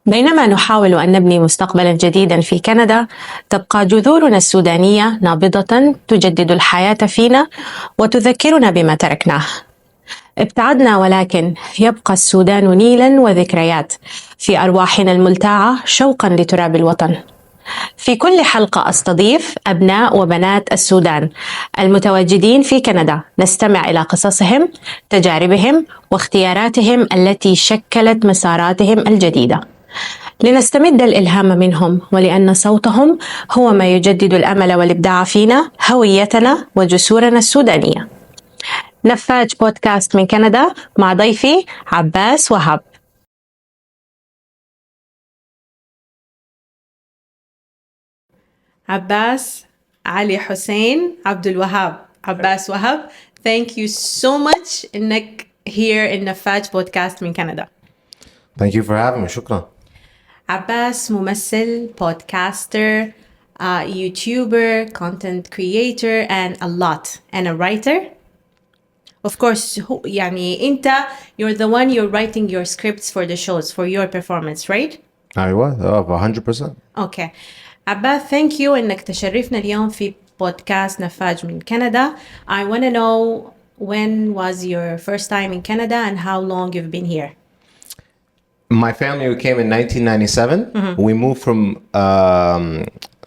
بينما نحاول أن نبني مستقبلاً جديداً في كندا، تبقى جذورنا السودانية نابضة تجدد الحياة فينا وتذكرنا بما تركناه. ابتعدنا ولكن يبقى السودان نيلاً وذكريات في أرواحنا الملتاعة شوقاً لتراب الوطن. في كل حلقة أستضيف أبناء وبنات السودان المتواجدين في كندا، نستمع إلى قصصهم، تجاربهم واختياراتهم التي شكلت مساراتهم الجديدة، لنستمد الإلهام منهم، ولأن صوتهم هو ما يجدد الأمل والإبداع فينا، هويتنا وجسورنا السودانية. نفاج بودكاست من كندا مع ضيفي عباس وهب. عباس علي حسين عبد الوهاب عباس وهب, thank you so much إنك here in نفاج بودكاست من كندا. Thank you for having me. شكرا. عباس ممثل, podcaster, YouTuber, content creator and a lot, and a writer. Of course, يعني أنت, you're the one, you're writing your scripts for the shows, for your performance, right? أيوة 100%. Okay. عباس, thank you إنك تشرفنا اليوم في بودكاست نفاج من كندا. I want to know, when was your first time in Canada and how long you've been here? My family came in 1997. Mm-hmm. We moved from,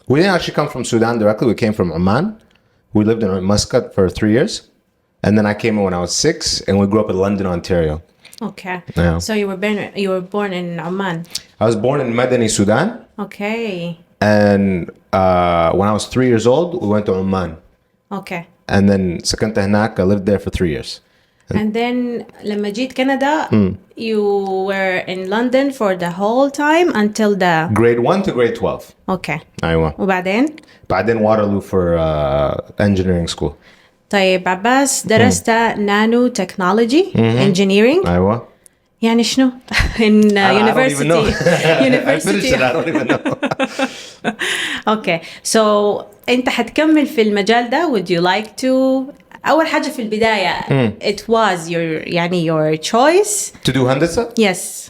we didn't actually come from Sudan directly. We came from Oman. We lived in Muscat for 3 years. And then I came in when I was 6 and we grew up in London, Ontario. Okay. Yeah. So you were born in Oman. I was born in Madani, Sudan. Okay. And when I was 3 years old, we went to Oman. Okay. And then سكنت هناك. I lived there for 3 years. And then لما جيت كندا, you were in London for the whole time until the grade 1 to grade 12. Okay. أيوة. وبعدين Waterloo for engineering school. طيب عباس, درست نانو تكنولوجي engineering. أيوة. يعني شنو؟ in university. I finished it. I don't even know. Okay. So أنت حتكمل في المجال ده. Would you like to? أول حاجة في البداية, it was your choice to do هندسة? Yes.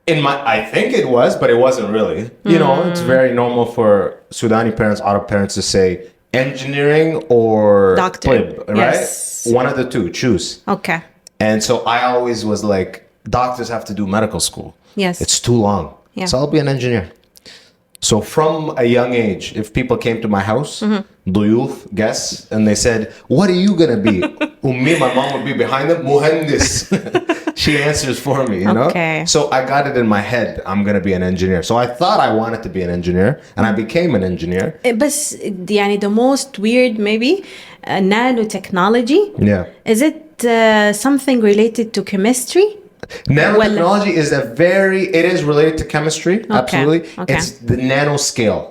I think it was, but it wasn't really. You know, it's very normal for Sudani parents, Arab parents to say engineering or doctor, right? Yes. One of the two, choose. Okay. And so I always was like, doctors have to do medical school. Yes. It's too long. Yeah. So I'll be an engineer. So from a young age, if people came to my house, ضيوف, guests, and they said, what are you going to be? Me, my mom would be behind them, muhandis. She answers for me, you know? Okay. So I got it in my head, I'm going to be an engineer. So I thought I wanted to be an engineer, and I became an engineer. بس يعني the most weird maybe, nanotechnology. Yeah. Is it something related to chemistry? Nanotechnology it is related to chemistry, absolutely. Okay. It's the nanoscale.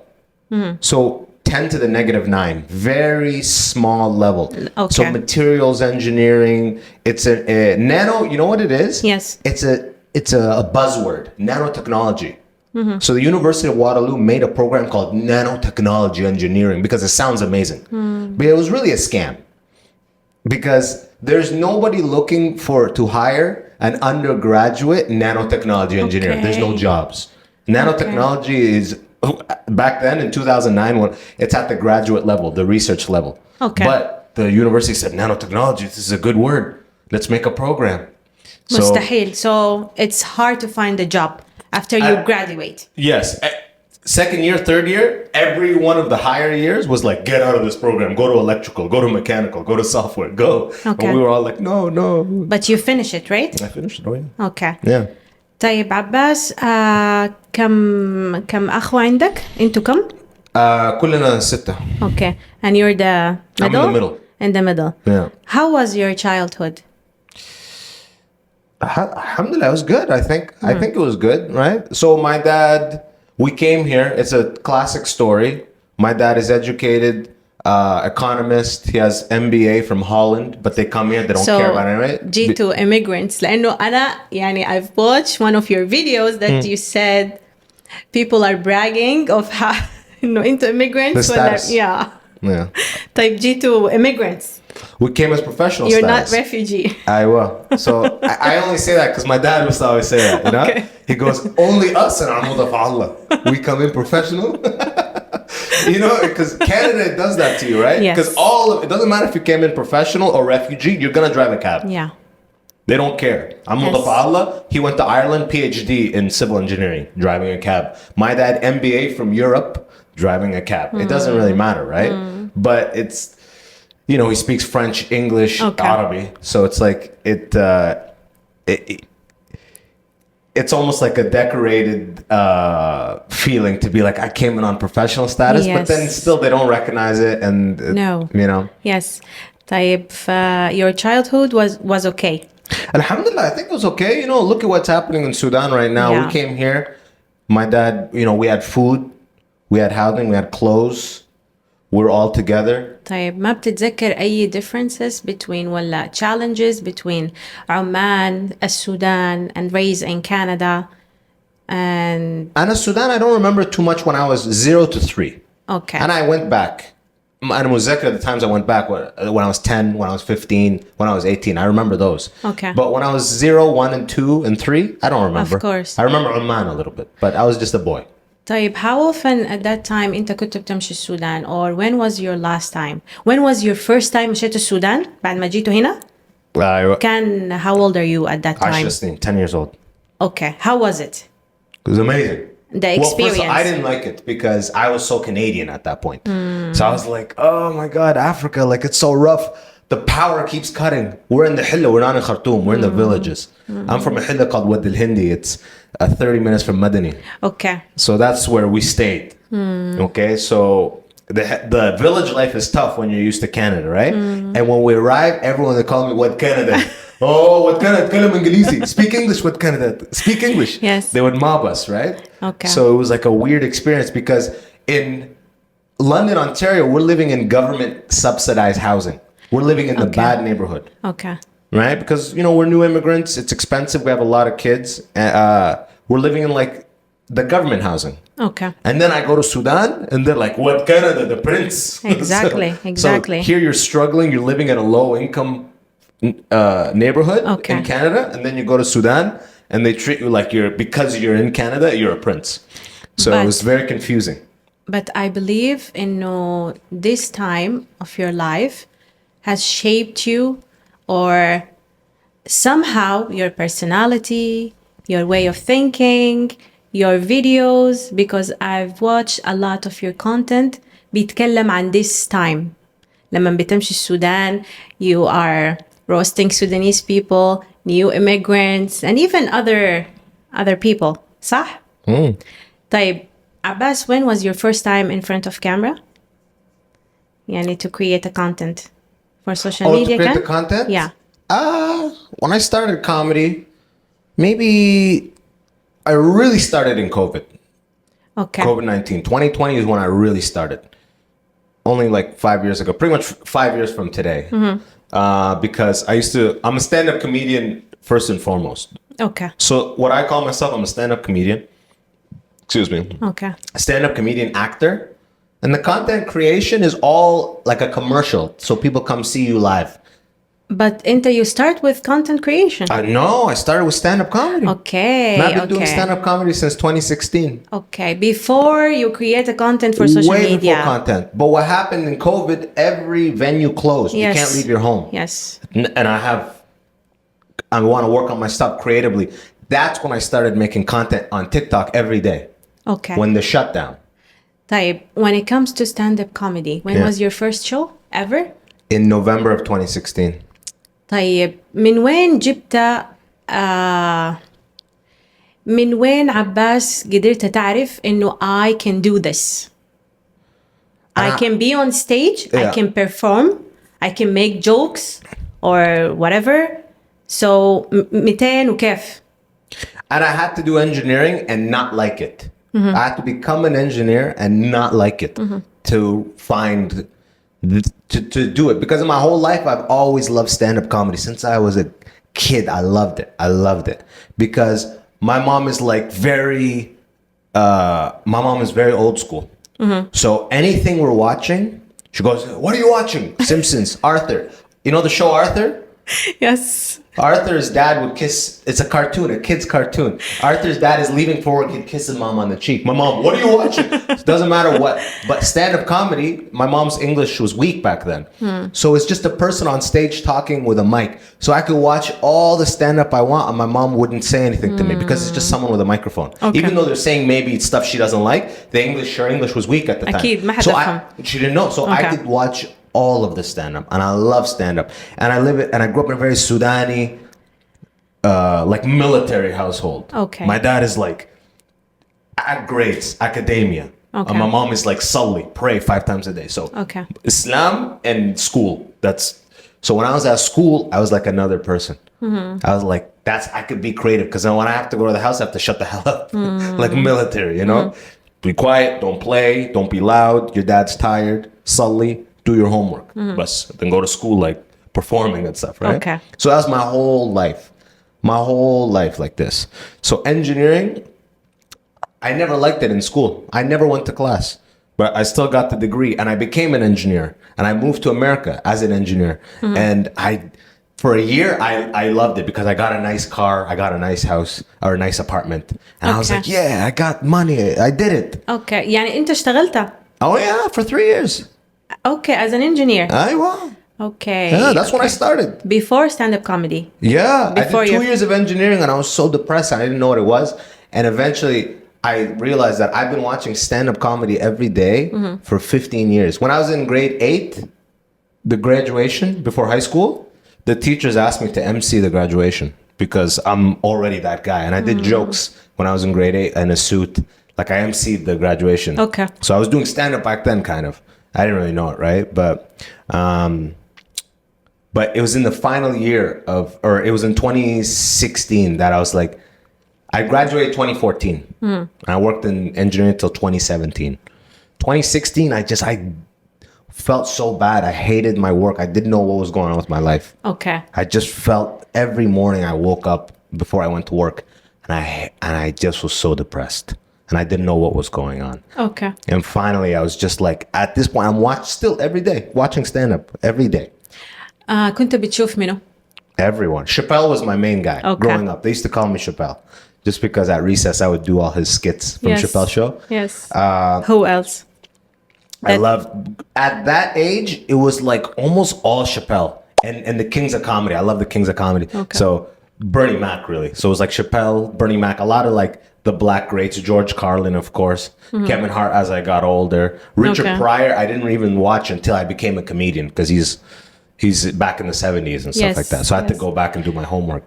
So 10 to the negative 9, very small level. Okay. So materials engineering, it's a nano, you know what it is? Yes. It's a buzzword, nanotechnology. So the University of Waterloo made a program called nanotechnology engineering because it sounds amazing. But it was really a scam because there's nobody looking to hire an undergraduate nanotechnology engineer. Okay. There's no jobs. Nanotechnology is, back then in 2009, when it's at the graduate level, the research level. Okay. But the university said, nanotechnology, this is a good word. Let's make a program. مستحيل. So it's hard to find a job after you graduate. Yes. Second year, third year, every one of the higher years was like, get out of this program, go to electrical, go to mechanical, go to software, go. Okay. And we were all like, no. But you finish it, right? I finished it, oh yeah. Okay. Yeah. طيب عباس, كم أخوة عندك? أنتوا كم؟ كلنا 6. Okay. And you're the middle? I'm in the middle. In the middle. Yeah. How was your childhood? Alhamdulillah, it was good. I think it was good, right? So my dad, we came here. It's a classic story. My dad is educated, economist. He has MBA from Holland, but they come here. They don't care about it. جيتوا immigrants. لأنه أنا I've watched one of your videos that you said people are bragging of how إنه أنتوا immigrants. The status. Yeah. Yeah. طيب جيتوا immigrants. We came as professional You're status. not refugee. I will. So I only say that because my dad used to always say that. You know, Okay. he goes, "Only us and Armuda Allah. We come in professional." You know, because Canada does that to you, right? Yes. Because it doesn't matter if you came in professional or refugee, you're gonna drive a cab. Yeah. They don't care. Armuda Yes. Allah, he went to Ireland, PhD in civil engineering, driving a cab. My dad, MBA from Europe, driving a cab. It doesn't really matter, right? But it's, you know, he speaks French, English, Okay. Arabic. So it's like it's almost like a decorated feeling to be like, I came in on professional status, but then Yes. still they don't recognize it, and No. you know. Yes. طيب your childhood was okay. Alhamdulillah, I think it was okay. You know, look at what's happening in Sudan right now. Yeah. We came here. My dad, you know, we had food, we had housing, we had clothes. We're all together. طيب ما بتتذكر أي differences between ولا challenges between عمان, السودان and raised in Canada and And in Sudan, I don't remember too much when I was 0 to 3. okay. And I went back. أنا متذكر the times I went back when I was 10, when I was 15, when I was 18. I remember those. Okay. But when I was 0, 1, and 2, and 3, I don't remember. Of course. I remember Oman a little bit, but I was just a boy. طيب how often at that time أنت كنت بتمشي السودان or when was your last time? When was your first time مشيت السودان بعد ما جيتوا هنا؟ كان how old are you at that time? 10 سنين, 10 years old. Okay. How was it? It was amazing. The Well, first experience. of all, I didn't like it because I was so Canadian at that point. So I was like, oh my God, Africa, like it's so rough. The power keeps cutting. We're in the Hilla, we're not in Khartoum, we're in the villages. I'm from a Hilla called Wad al-Hindi. It's 30 minutes from Madani. Okay. So that's where we stayed. Okay, so the village life is tough when you're used to Canada, right? And when we arrived, everyone would call me What Canada. Oh, what Canada? تكلم إنجليزي. Speak English, what Canada? Speak English. Yes. They would mob us, right? Okay. So it was like a weird experience because in London, Ontario, we're living in government subsidized housing. We're living in the bad neighborhood. Okay. Right? Because, you know, we're new immigrants. It's expensive. We have a lot of kids. We're living in like the government housing. Okay. And then I go to Sudan and they're like, what Canada, the prince? Exactly, exactly. So here you're struggling. You're living in a low income neighborhood Okay. in Canada. And then you go to Sudan and they treat you like because you're in Canada, you're a prince. So it But- was very confusing. But I believe this time of your life has shaped you or somehow your personality, your way of thinking, your videos, because I've watched a lot of your content بيتكلم عن this time. لما بتمشي السودان, you are roasting Sudanese people, new immigrants, and even other people. صح؟ طيب Abbas, when was your first time in front of camera? يعني to create a content for social media To create كان? the content? Yeah. When I started comedy, maybe I really started in COVID. Okay. COVID-19. 2020 is when I really started. Only like 5 years ago, pretty much 5 years from today. Because I'm a stand-up comedian first and foremost. Okay. So what I call myself, I'm a stand-up comedian. Excuse me. Okay. A stand-up comedian actor. And the content creation is all like a commercial. So people come see you live. But you start with content creation. No, I started with stand-up comedy. Okay. And I've been doing okay. stand-up comedy since 2016. Okay. Before you create the content for social Way media. before content. But what happened in COVID, every venue closed. Yes. You can't leave your home. Yes. And I want to work on my stuff creatively. That's when I started making content on TikTok every day. Okay. When the shutdown. طيب, when it comes to stand-up comedy, when Yeah. was your first show ever? In November of 2016. طيب, من وين جبت من وين عباس قدرت تعرف إنه I can do this? I can be on stage, I Yeah. can perform, I can make jokes or whatever. So 200 وكيف؟ And I had to do engineering and not like it. I had to become an engineer and not like it to find to do it, because in my whole life I've always loved stand-up comedy since I was a kid. I loved it because my mom is like my mom is very old school. So anything we're watching, She goes, what are you watching? Simpsons, Arthur. You know the show Arthur? Yes. Arthur's dad would kiss, it's a cartoon, a kid's cartoon. Arthur's dad is leaving for work, he'd kiss his mom on the cheek. My mom, what are you watching? It doesn't matter what. But stand-up comedy, my mom's English was weak back then. So it's just a person on stage talking with a mic. So I could watch all the stand-up I want and my mom wouldn't say anything to me because it's just someone with a microphone. Okay. Even though they're saying maybe it's stuff she doesn't like, her English was weak at the time. أكيد ما حد So يفهم. she didn't know. So I could watch all of the stand-up and I love stand-up. And I grew up in a very Sudani, like military household. Okay. My dad is like at grades, academia. Okay. And my mom is like Sully, pray 5 times a day. So Okay. Islam and school. So when I was at school, I was like another person. I was like, I could be creative because then when I have to go to the house, I have to shut the hell up. Like military, you know? Be quiet, don't play, don't be loud. Your dad's tired. Sully, do your homework. But then go to school like performing and stuff, right? Okay. So that's my whole life. My whole life like this. So engineering, I never liked it in school. I never went to class, but I still got the degree and I became an engineer and I moved to America as an engineer. And for a year, I loved it because I got a nice car, I got a nice house or a nice apartment. And I was Okay. like, yeah, I got money. I did it. Okay. يعني أنت اشتغلت. Oh yeah, for 3 years. Okay, as an engineer. Wow. Okay. Yeah, that's when I started. Before stand-up comedy. Yeah, Before I did 2 you- years of engineering and I was so depressed. I didn't know what it was. And eventually I realized that I've been watching stand-up comedy every day for 15 years. When I was in grade 8, the graduation before high school, the teachers asked me to MC the graduation because I'm already that guy. And I did jokes when I was in grade 8 in a suit. Like I MC'd the graduation. Okay. So I was doing stand-up back then, kind of. I didn't really know it, right? But it was in the final year or it was in 2016 that I was like, I graduated 2014. And I worked in engineering until 2017. 2016, I felt so bad. I hated my work. I didn't know what was going on with my life. Okay. I just felt every morning I woke up before I went to work and I just was so depressed. And I didn't know what was going on. Okay. And finally, I was just like, at this point, I'm still every day, watching stand-up every day. كنت بتشوف منه؟ Everyone. Chappelle was my main guy Okay. growing up. They used to call me Chappelle. Just because at recess, I would do all his skits from Yes. Chappelle's show. Yes. Who else? I loved, at that age, it was like almost all Chappelle and the Kings of Comedy. I love the Kings of Comedy. Okay. So Bernie Mac, really. So it was like Chappelle, Bernie Mac, a lot of like the black greats, George Carlin, of course, Kevin Hart as I got older. Richard Okay. Pryor, I didn't even watch until I became a comedian because he's back in the 70s and stuff Yes, like that. So I had to yes. go back and do my homework.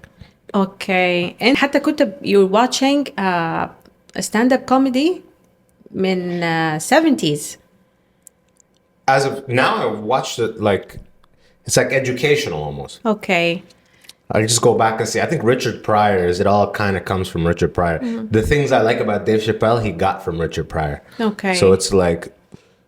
Okay. And حتى كنت you're watching stand-up comedy من 70s. As of now, I've watched it like, it's like educational almost. Okay. I just go back and see. I think Richard Pryor's, it all kind of comes from Richard Pryor. The things I like about Dave Chappelle, he got from Richard Pryor. Okay. So it's like,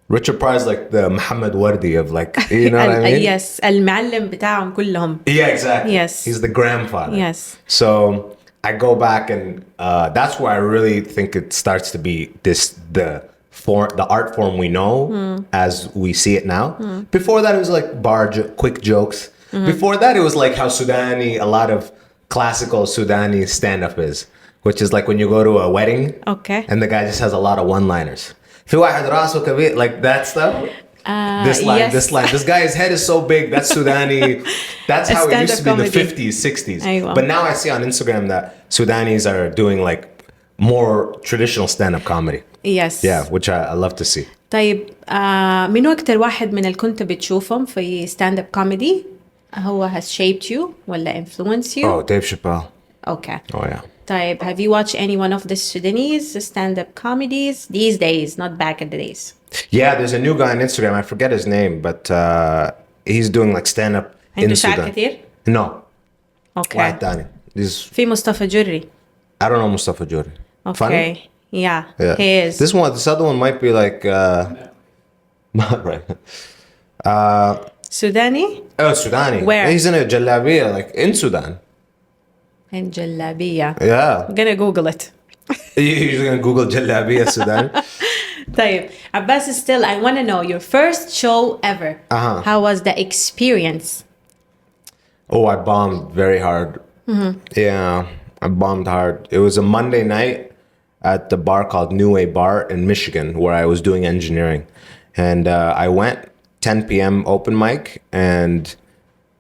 Richard Pryor's like the Muhammad Wardi of like, you know what I mean? Yes. المعلم بتاعهم كلهم. Yeah, exactly. Yes. He's the grandfather. Yes. So I go back and that's where I really think it starts to be the art form we know as we see it now. Before that, it was like quick jokes. Before that, it was like how Sudani, a lot of classical Sudani stand-up is, which is like when you go to a wedding Okay. and the guy just has a lot of one-liners. في واحد راسه كبير, like that stuff. This line, yes. this line. This guy's head is so big. That's Sudani. That's how it used to be in the stand-up 50s, 60s. أيوة. But now I see on Instagram that Sudanis are doing like more traditional stand-up comedy. Yes. Yeah, which I love to see. طيب منو أكتر واحد من اللي كنت بتشوفهم في stand-up comedy هو has shaped you ولا influenced you? Oh, Dave Chappelle. Okay. Oh, yeah. طيب have you watched any one of the Sudanese stand-up comedies these days, not back in the days? Yeah, there's a new guy on Instagram. I forget his name, but he's doing like stand-up in عنده شعر Sudan. كتير؟ No. Okay. واحد تاني. This, في مصطفى جري. I don't know Mustafa Juri. Okay. Funny? Yeah, Yeah. he is. This other one might be like, right. Sudani? Oh, Sudani. Where? He's in a jalabiya, like in Sudan. In Jalabiya. Yeah. I'm gonna Google it. You're gonna Google jalabiya Sudan. طيب عباس, still I want to know your first show ever. How was the experience? Oh, I bombed very hard. Yeah, I bombed hard. It was a Monday night at the bar called New Way Bar in Michigan, where I was doing engineering. And I went 10 p.m. open mic, and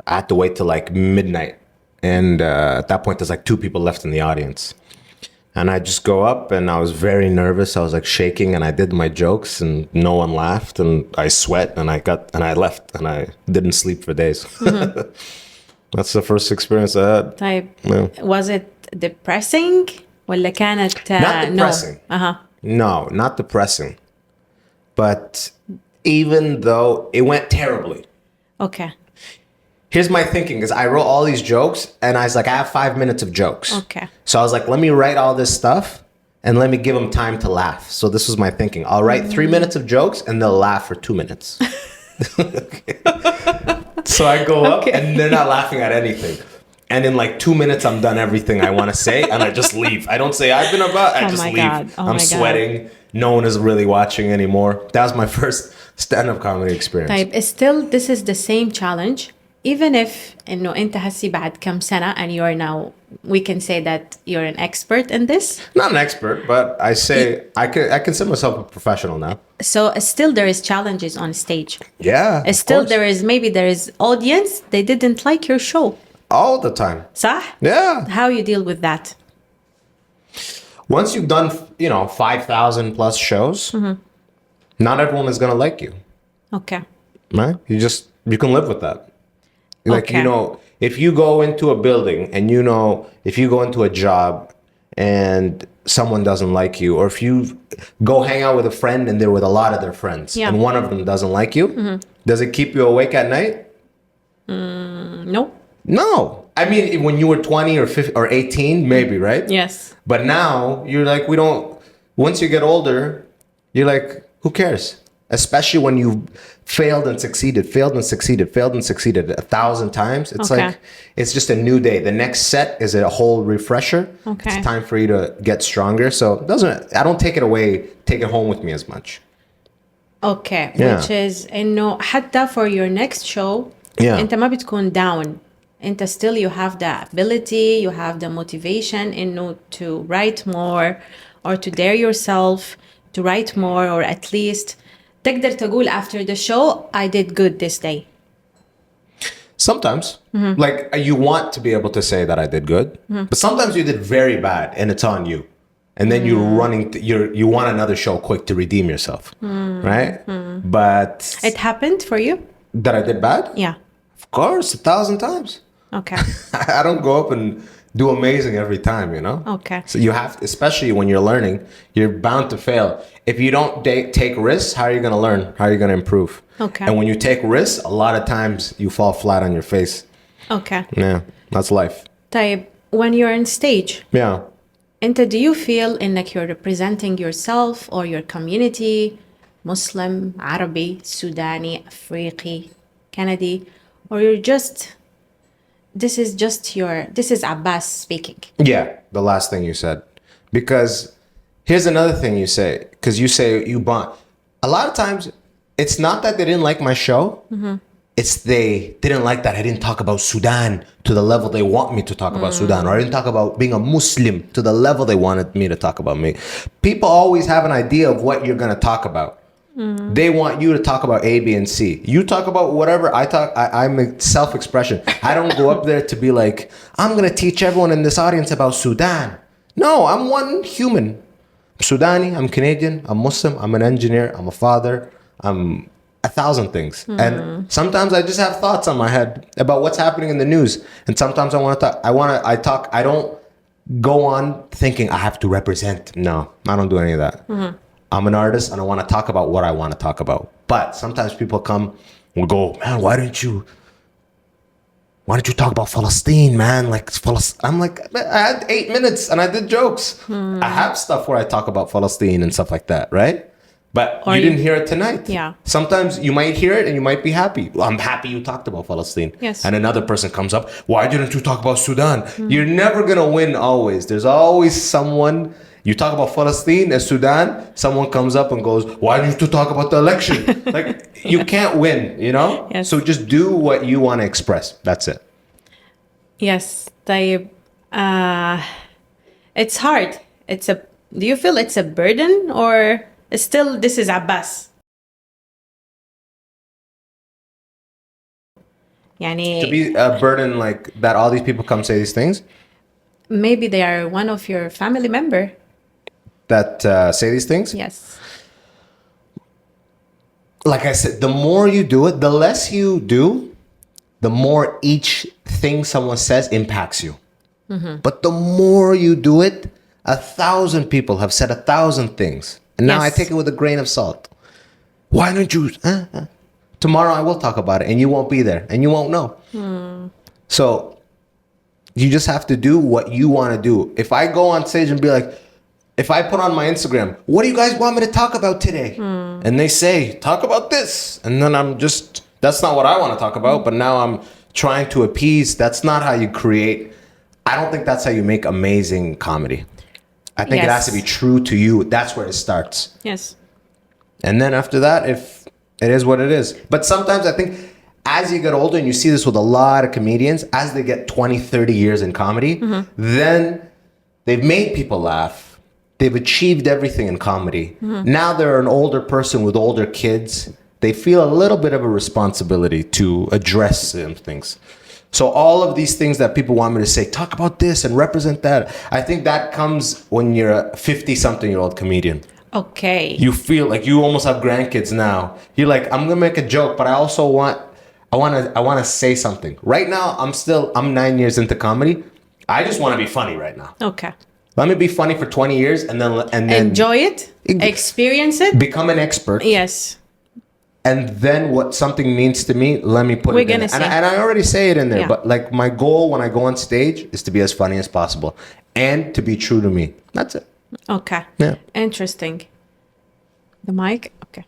I had to wait till like midnight. And at that point, there's like 2 people left in the audience. And I just go up, and I was very nervous. I was like shaking, and I did my jokes, and no one laughed, and I sweat, and I left, and I didn't sleep for days. That's the first experience I had. طيب, Yeah. was it depressing? ولا كانت Not depressing. No. No, not depressing. But even though it went terribly. Okay. Here's my thinking, is I wrote all these jokes, and I was like, I have 5 minutes of jokes. Okay. So I was like, let me write all this stuff, and let me give them time to laugh. So this was my thinking. I'll write 3 minutes of jokes, and they'll laugh for 2 minutes. So I go up, and they're not laughing at anything. And in like 2 minutes, I'm done everything I want to say, and I just leave. I don't say I've been about. I just leave. God. I'm sweating. No one is really watching anymore. That was my first stand-up comedy experience. طيب, still this is the same challenge, even if إنه أنت هسي بعد كم سنة and you're now, we can say that you're an expert in this. Not an expert, but I say I consider myself a professional now. So still there is challenges on stage. Yeah. of Still course. there is audience, they didn't like your show. All the time. صح? Yeah. How you deal with that? Once you've done, 5,000 plus shows, not everyone is gonna like you, Okay. right? You can live with that. Like, Okay. if you go into a building and if you go into a job and someone doesn't like you, or if you go hang out with a friend and they're with a lot of their friends, Yeah. and one of them doesn't like you, does it keep you awake at night? No. No. I mean, when you were 20 or 50 or 18, maybe, right? Yes. But now you're like, once you get older, you're like, who cares? Especially when you've failed and succeeded 1,000 times. It's Okay. like, it's just a new day. The next set is a whole refresher. Okay. It's time for you to get stronger. So I don't take it home with me as much. Okay. Yeah. Which is إنه حتى for your next show, Yeah. أنت ما بتكون down. أنت still you have the ability, you have the motivation إنه to write more or to dare yourself to write more, or at least تقدر تقول after the show I did good this day. Sometimes, like you want to be able to say that I did good, but sometimes you did very bad and it's on you. And then you want another show quick to redeem yourself, right? But It happened for you? that I did bad? Yeah. Of course, 1,000 times. Okay. I don't go up and do amazing every time, Okay. So you have to, especially when you're learning, you're bound to fail. If you don't take risks, how are you going to learn? How are you going to improve? Okay. And when you take risks, a lot of times you fall flat on your face. Okay. Yeah, that's life. طيب, when you're on stage, Yeah. do you feel إنك you're representing yourself or your community, Muslim, Arabi, Sudani, Afriqi, Kennedy, or you're just, this is Abbas speaking? Yeah, the last thing you said. Because here's another thing you say. Because you say you bond. A lot of times, it's not that they didn't like my show. It's they didn't like that I didn't talk about Sudan to the level they want me to talk about Sudan. Or I didn't talk about being a Muslim to the level they wanted me to talk about me. People always have an idea of what you're going to talk about. They want you to talk about A, B, and C. You talk about whatever I'm a self-expression. I don't go up there to be like, I'm going to teach everyone in this audience about Sudan. No, I'm one human. I'm Sudani, I'm Canadian, I'm Muslim, I'm an engineer, I'm a father, I'm 1,000 things. And sometimes I just have thoughts on my head about what's happening in the news. And sometimes I don't go on thinking I have to represent. No, I don't do any of that. I'm an artist and I want to talk about what I want to talk about. But sometimes people come and go, man, why don't you talk about Palestine, man? Like, I'm like, I had 8 minutes and I did jokes. I have stuff where I talk about Palestine and stuff like that, right? But you didn't hear it tonight. Yeah. Sometimes you might hear it and you might be happy. Well, I'm happy you talked about Palestine. Yes. And another person comes up, why didn't you talk about Sudan? You're never going to win always. There's always someone You talk about Palestine and Sudan, someone comes up and goes, why don't you talk about the election? Like, you can't win, you know? Yes. So just do what you want to express. That's it. Yes. طيب. It's hard. Do you feel it's a burden or still this is Abbas? To be a burden like that, all these people come say these things maybe they are one of your family member. that say these things. Yes. Like I said, the more you do it, the less you do, the more each thing someone says impacts you. But the more you do it, 1,000 people have said 1,000 things. And now Yes. I take it with a grain of salt. Why don't you? Tomorrow I will talk about it and you won't be there and you won't know. So you just have to do what you want to do. If I go on stage and be like, if I put on my Instagram, what do you guys want me to talk about today? And they say, talk about this. And then I'm just, that's not what I want to talk about. But now I'm trying to appease. That's not how you create. I don't think that's how you make amazing comedy. I think it Yes. has to be true to you. That's where it starts. Yes. And then after that, if it is what it is. But sometimes I think as you get older, and you see this with a lot of comedians, as they get 20, 30 years in comedy, then they've made people laugh. They've achieved everything in comedy. Now they're an older person with older kids. They feel a little bit of a responsibility to address some things. So all of these things that people want me to say, talk about this and represent that. I think that comes when you're a 50-something-year-old comedian. Okay. You feel like you almost have grandkids now. You're like, I'm gonna make a joke, but I also want to say something. Right now, I'm 9 years into comedy. I just want to be funny right now. Okay. Let me be funny for 20 years and then Enjoy it. Experience it. become an expert. Yes. And then what something means to me, let me put We're it in. gonna say. And I already say it in there, Yeah. but like my goal when I go on stage is to be as funny as possible and to be true to me. That's it. Okay. Yeah. Interesting. The mic. Okay.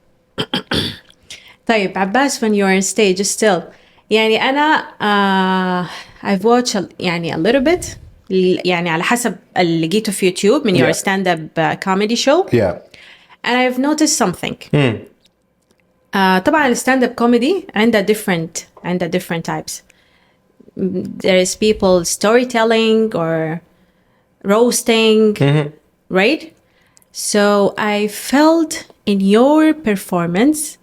طيب عباس, when you're on stage still, يعني أنا I've watched يعني a little bit, يعني على حسب اللي لقيته في يوتيوب من your Yeah. stand-up comedy show. Yeah. And I've noticed something. طبعا الستاند اب كوميدي عندها different types. There is people storytelling or roasting, right? So I felt in your performance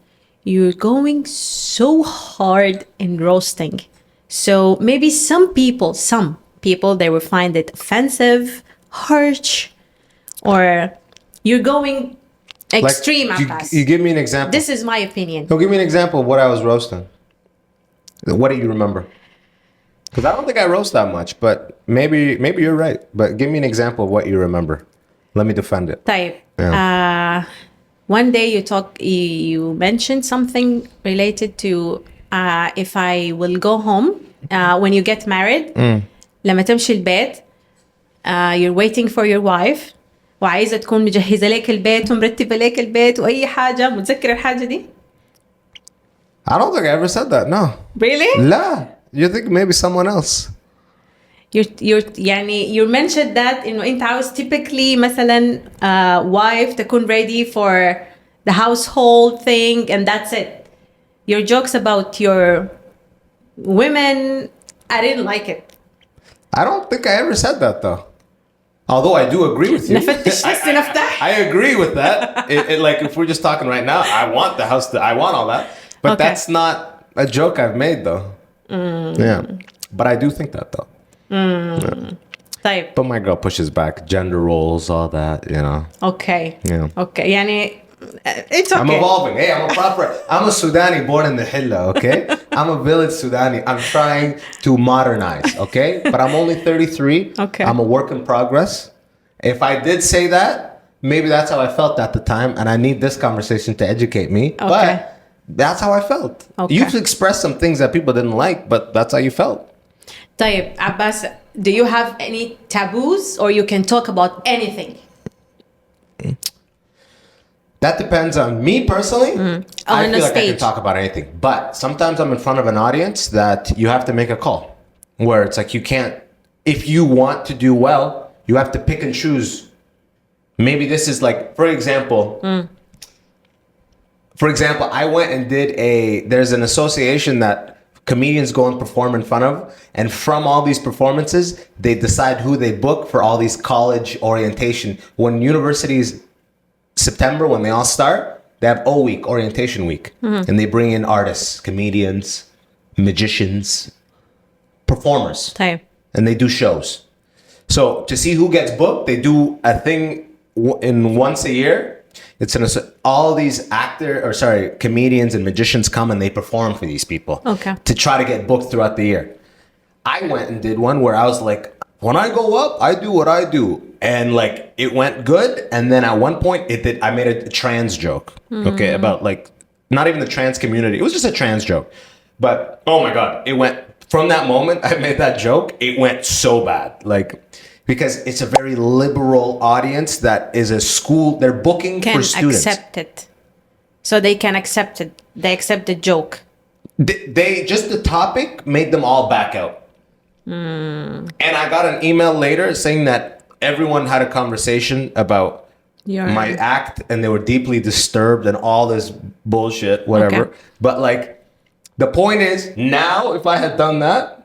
you're going so hard in roasting. So maybe some people they will find it offensive, harsh, or you're going extreme. Abbas. You give me an example. This is my opinion. So give me an example of what I was roasting. What do you remember? Because I don't think I roast that much, but maybe you're right. But give me an example of what you remember. Let me defend it. طيب. Yeah. One day you mentioned something related to if I will go home when you get married. لما تمشي البيت you're waiting for your wife وعايزة تكون مجهزة لك البيت ومرتبة لك البيت وأي حاجة. متذكر الحاجة دي؟ I don't think I ever said that. No. Really? لا. You think maybe someone else. يعني you mentioned that إنه أنت عاوز typically مثلا wife تكون ready for the household thing and that's it. Your jokes about your women, I didn't like it. I don't think I ever said that though. Although I do agree with you. نفتش لسه نفتح. I agree with that. Like if we're just talking right now, I want the house. I want all that. But Okay. that's not a joke I've made though. Yeah. But I do think that though. طيب. But my girl pushes back gender roles, all that, you know. Okay. Yeah. Okay. يعني it's okay. I'm evolving. Hey, I'm a Sudani born in the Hilla, okay? I'm a village Sudani. I'm trying to modernize, okay? But I'm only 33. Okay. I'm a work in progress. If I did say that, maybe that's how I felt at the time, and I need this conversation to educate me. Okay. But that's how I felt. Okay. You've expressed some things that people didn't like, but that's how you felt. طيب عباس, do you have any taboos or you can talk about anything? That depends on me personally. I On feel the like I stage. can talk about anything. But sometimes I'm in front of an audience that you have to make a call. Where it's like you can't, if you want to do well, you have to pick and choose Maybe this is like, for example, I went and there's an association that comedians go and perform in front of, and from all these performances, they decide who they book for all these college orientation. When universities, September, when they all start, they have O week, orientation week, and they bring in artists, comedians, magicians, performers, طيب. and they do shows. So to see who gets booked, they do a thing in once a year. It's all these comedians and magicians come and they perform for these people to try to get booked throughout the year. I went and did one where I was like, when I go up, I do what I do. And like, it went good. And then at one point I made a trans joke, okay, about like, not even the trans community. It was just a trans joke. But, oh my God, it went, from that moment I made that joke, it went so bad. Like, because it's a very liberal audience that is a school, they're booking for students. Can accept it. So they can accept it. They accept the joke. They just, the topic made them all back out. And I got an email later saying that everyone had a conversation about my act and they were deeply disturbed and all this bullshit, whatever. Okay. But like, the point is, now if I had done that,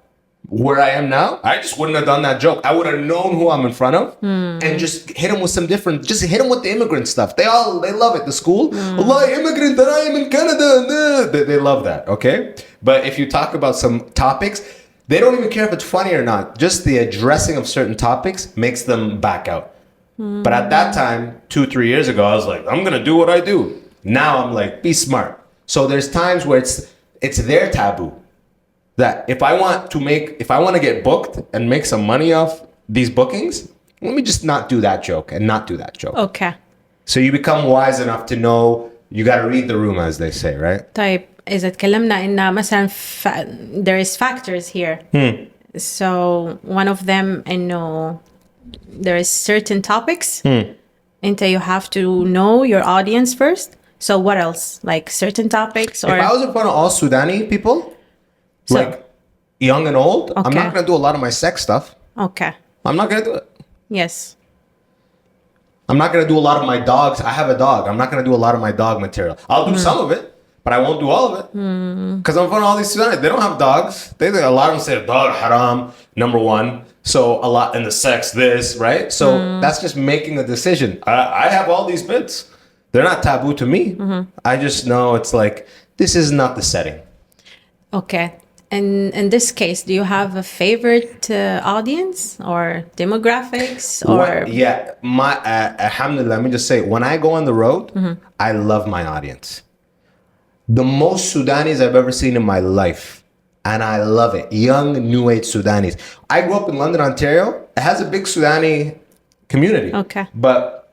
where I am now, I just wouldn't have done that joke. I would have known who I'm in front of and just hit them with some different, just hit them with the immigrant stuff. They love it. The school, Allah, immigrant, and I am in Canada. They love that, okay? But if you talk about some topics, they don't even care if it's funny or not. Just the addressing of certain topics makes them back out. But at that time, 2-3 years ago, I was like, I'm going to do what I do. Now I'm like, be smart. So there's times where it's their taboo. That if I want to get booked and make some money off these bookings, let me just not do that joke and not do that joke. Okay. So you become wise enough to know you got to read the room, as they say, right? طيب إذا تكلمنا إن مثلا there is factors here. So one of them إنه there is certain topics. أنت you have to know your audience first. So what else? Like certain topics or? If I was in front of all Sudani people, like young and old, I'm not going to do a lot of my sex stuff. Okay. I'm not going to do it. Yes. I'm not going to do a lot of my dogs. I have a dog. I'm not going to do a lot of my dog material. I'll do some of it, but I won't do all of it. Because I'm in front of all these Sudanese. They don't have dogs. A lot of them say dog haram, number one. So a lot in the sex, this, right? So that's just making a decision. I have all these bits. They're not taboo to me. I just know it's like, this is not the setting. Okay. And in this case, do you have a favorite audience or demographics or? Alhamdulillah, let me just say, when I go on the road, I love my audience. The most Sudanese I've ever seen in my life. And I love it. Young, new age Sudanese. I grew up in London, Ontario. It has a big Sudani community. Okay. But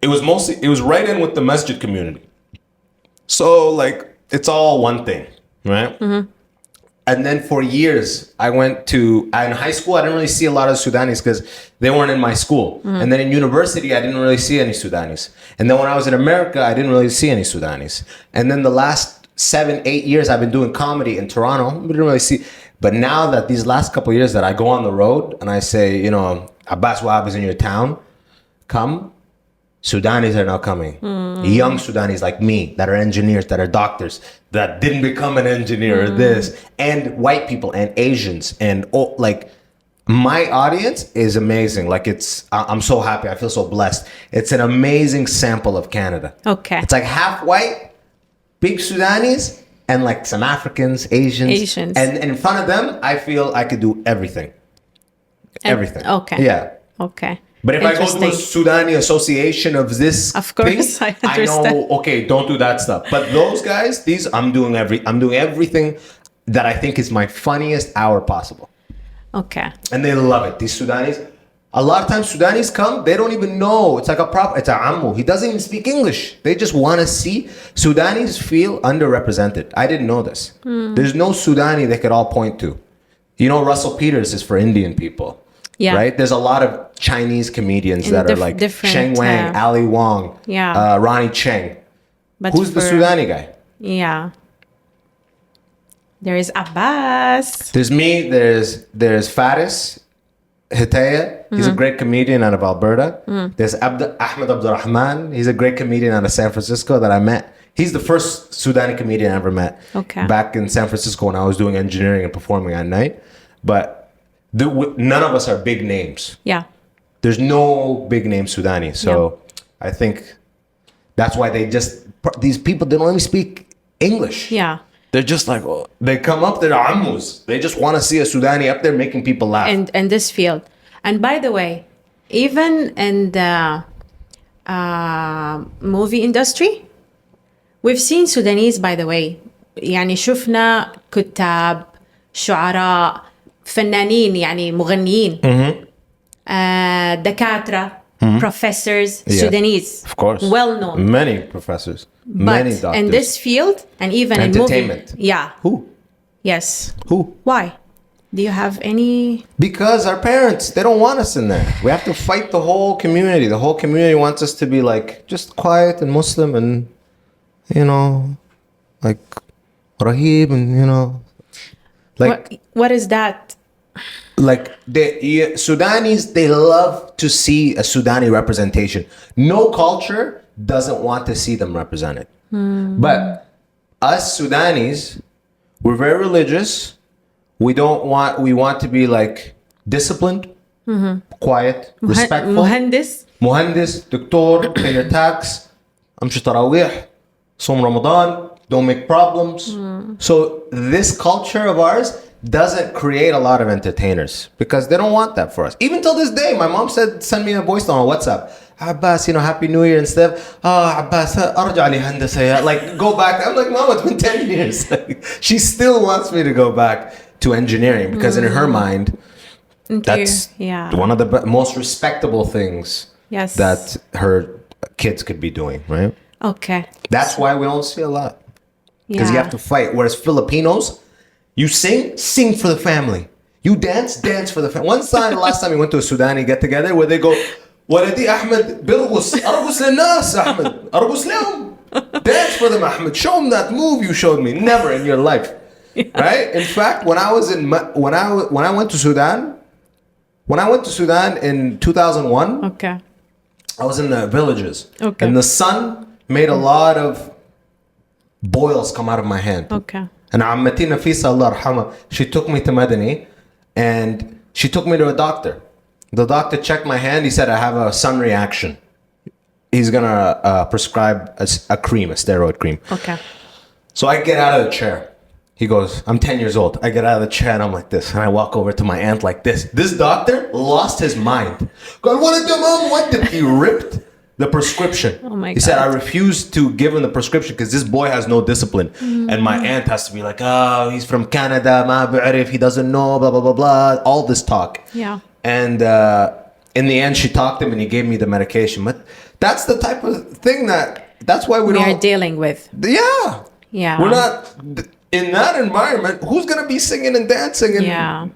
it was right in with the masjid community. So like, it's all one thing, right? And then for years, in high school, I didn't really see a lot of Sudanese because they weren't in my school. And then in university, I didn't really see any Sudanese. And then when I was in America, I didn't really see any Sudanese. And then the last 7-8 years, I've been doing comedy in Toronto. We didn't really see. But now that these last couple of years that I go on the road and I say, Abbas Wahab is in your town, come. Sudanese are now coming. Young Sudanese like me that are engineers, that are doctors, that didn't become an engineer or this, and white people and Asians and like my audience is amazing. Like I'm so happy. I feel so blessed. It's an amazing sample of Canada. Okay. It's like half white, big Sudanese, and like some Africans, Asians. And in front of them, I feel I could do everything. Everything. Okay. Yeah. Okay. But if I go to a Sudani association of this of course, thing, I understand. I know, okay, don't do that stuff. But those guys, I'm doing everything that I think is my funniest hour possible. Okay. And they love it. These Sudanese, a lot of times Sudanese come, they don't even know. It's like it's a ammu. He doesn't even speak English. They just want to see. Sudanese feel underrepresented. I didn't know this. There's no Sudani they could all point to. Russell Peters is for Indian people. Yeah. Right? There's a lot of Chinese comedians that are like Sheng Wang, Ali Wong, Ronnie Cheng. But who's the Sudani guy? Yeah. There is Abbas. There's me. There's Faris. Hitaya, he's a great comedian out of Alberta. There's Ahmed Abdurrahman, he's a great comedian out of San Francisco that I met. He's the first Sudani comedian I ever met. Okay. Back in San Francisco when I was doing engineering and performing at night. But none of us are big names. Yeah. There's no big name Sudani. So I think that's why these people, they don't even speak English. Yeah. They're just like, oh, they come up, they're ammus. They just want to see a Sudani up there making people laugh. And this field. And by the way, even in the movie industry, we've seen Sudanese, by the way. يعني شفنا كتاب، شعراء، فنانين يعني مغنيين، دكاترة, professors, Sudanese. Of course. Well known. Many professors. But many doctors. in this field, and even Entertainment. in movie. Yeah. Who? Yes. Who? Why? Do you have any? Because our parents, they don't want us in there. We have to fight the whole community. The whole community wants us to be like just quiet and Muslim and, you know, like Rahib and, you know, like. What is that? Like Sudanis, they love to see a Sudani representation. No culture doesn't want to see them represented. But us Sudanis, we're very religious. We want to be like disciplined, quiet, respectful. Muhandis, doctor, pay your tax, amshi tarawih, som Ramadan, don't make problems. So this culture of ours doesn't create a lot of entertainers because they don't want that for us. Even till this day, my mom send me a voice note on WhatsApp. Abbas, you know, Happy New Year and stuff. Abbas, arja li handasa ya. Like, go back. I'm like, Mom, it's been 10 years. She still wants me to go back to engineering because in her mind, that's one of the most respectable things that her kids could be doing, right? Okay. That's why we don't see a lot. Because you have to fight. Whereas Filipinos, you sing for the family. You dance for the family. Last time we went to a Sudani get together where they go, ولدي أحمد برقص أرقص للناس أحمد أرقص لهم. Dance for them, Ahmed. Show them that move you showed me. Never in your life, right? In fact, when I went to Sudan in 2001, okay, I was in the villages, okay, and the sun made a lot of boils come out of my hand. Okay. And Ammati Nafisa, Allah arhamah, she took me to Madani and she took me to a doctor. The doctor checked my hand. He said, I have a sun reaction. He's going to prescribe a cream, a steroid cream. Okay. So I get out of the chair. He goes, I'm 10 years old. I get out of the chair and I'm like this. And I walk over to my aunt like this. This doctor lost his mind. God, what did he ripped the prescription? Oh my God. He said, I refuse to give him the prescription because this boy has no discipline. And my aunt has to be like, oh, he's from Canada. Ma bi'arif, he doesn't know, blah, blah, blah, blah. All this talk. Yeah. And in the end, she talked to him and he gave me the medication. But that's the type of thing that's why we are dealing with. Yeah. Yeah. We're not in that environment. Who's going to be singing and dancing? And,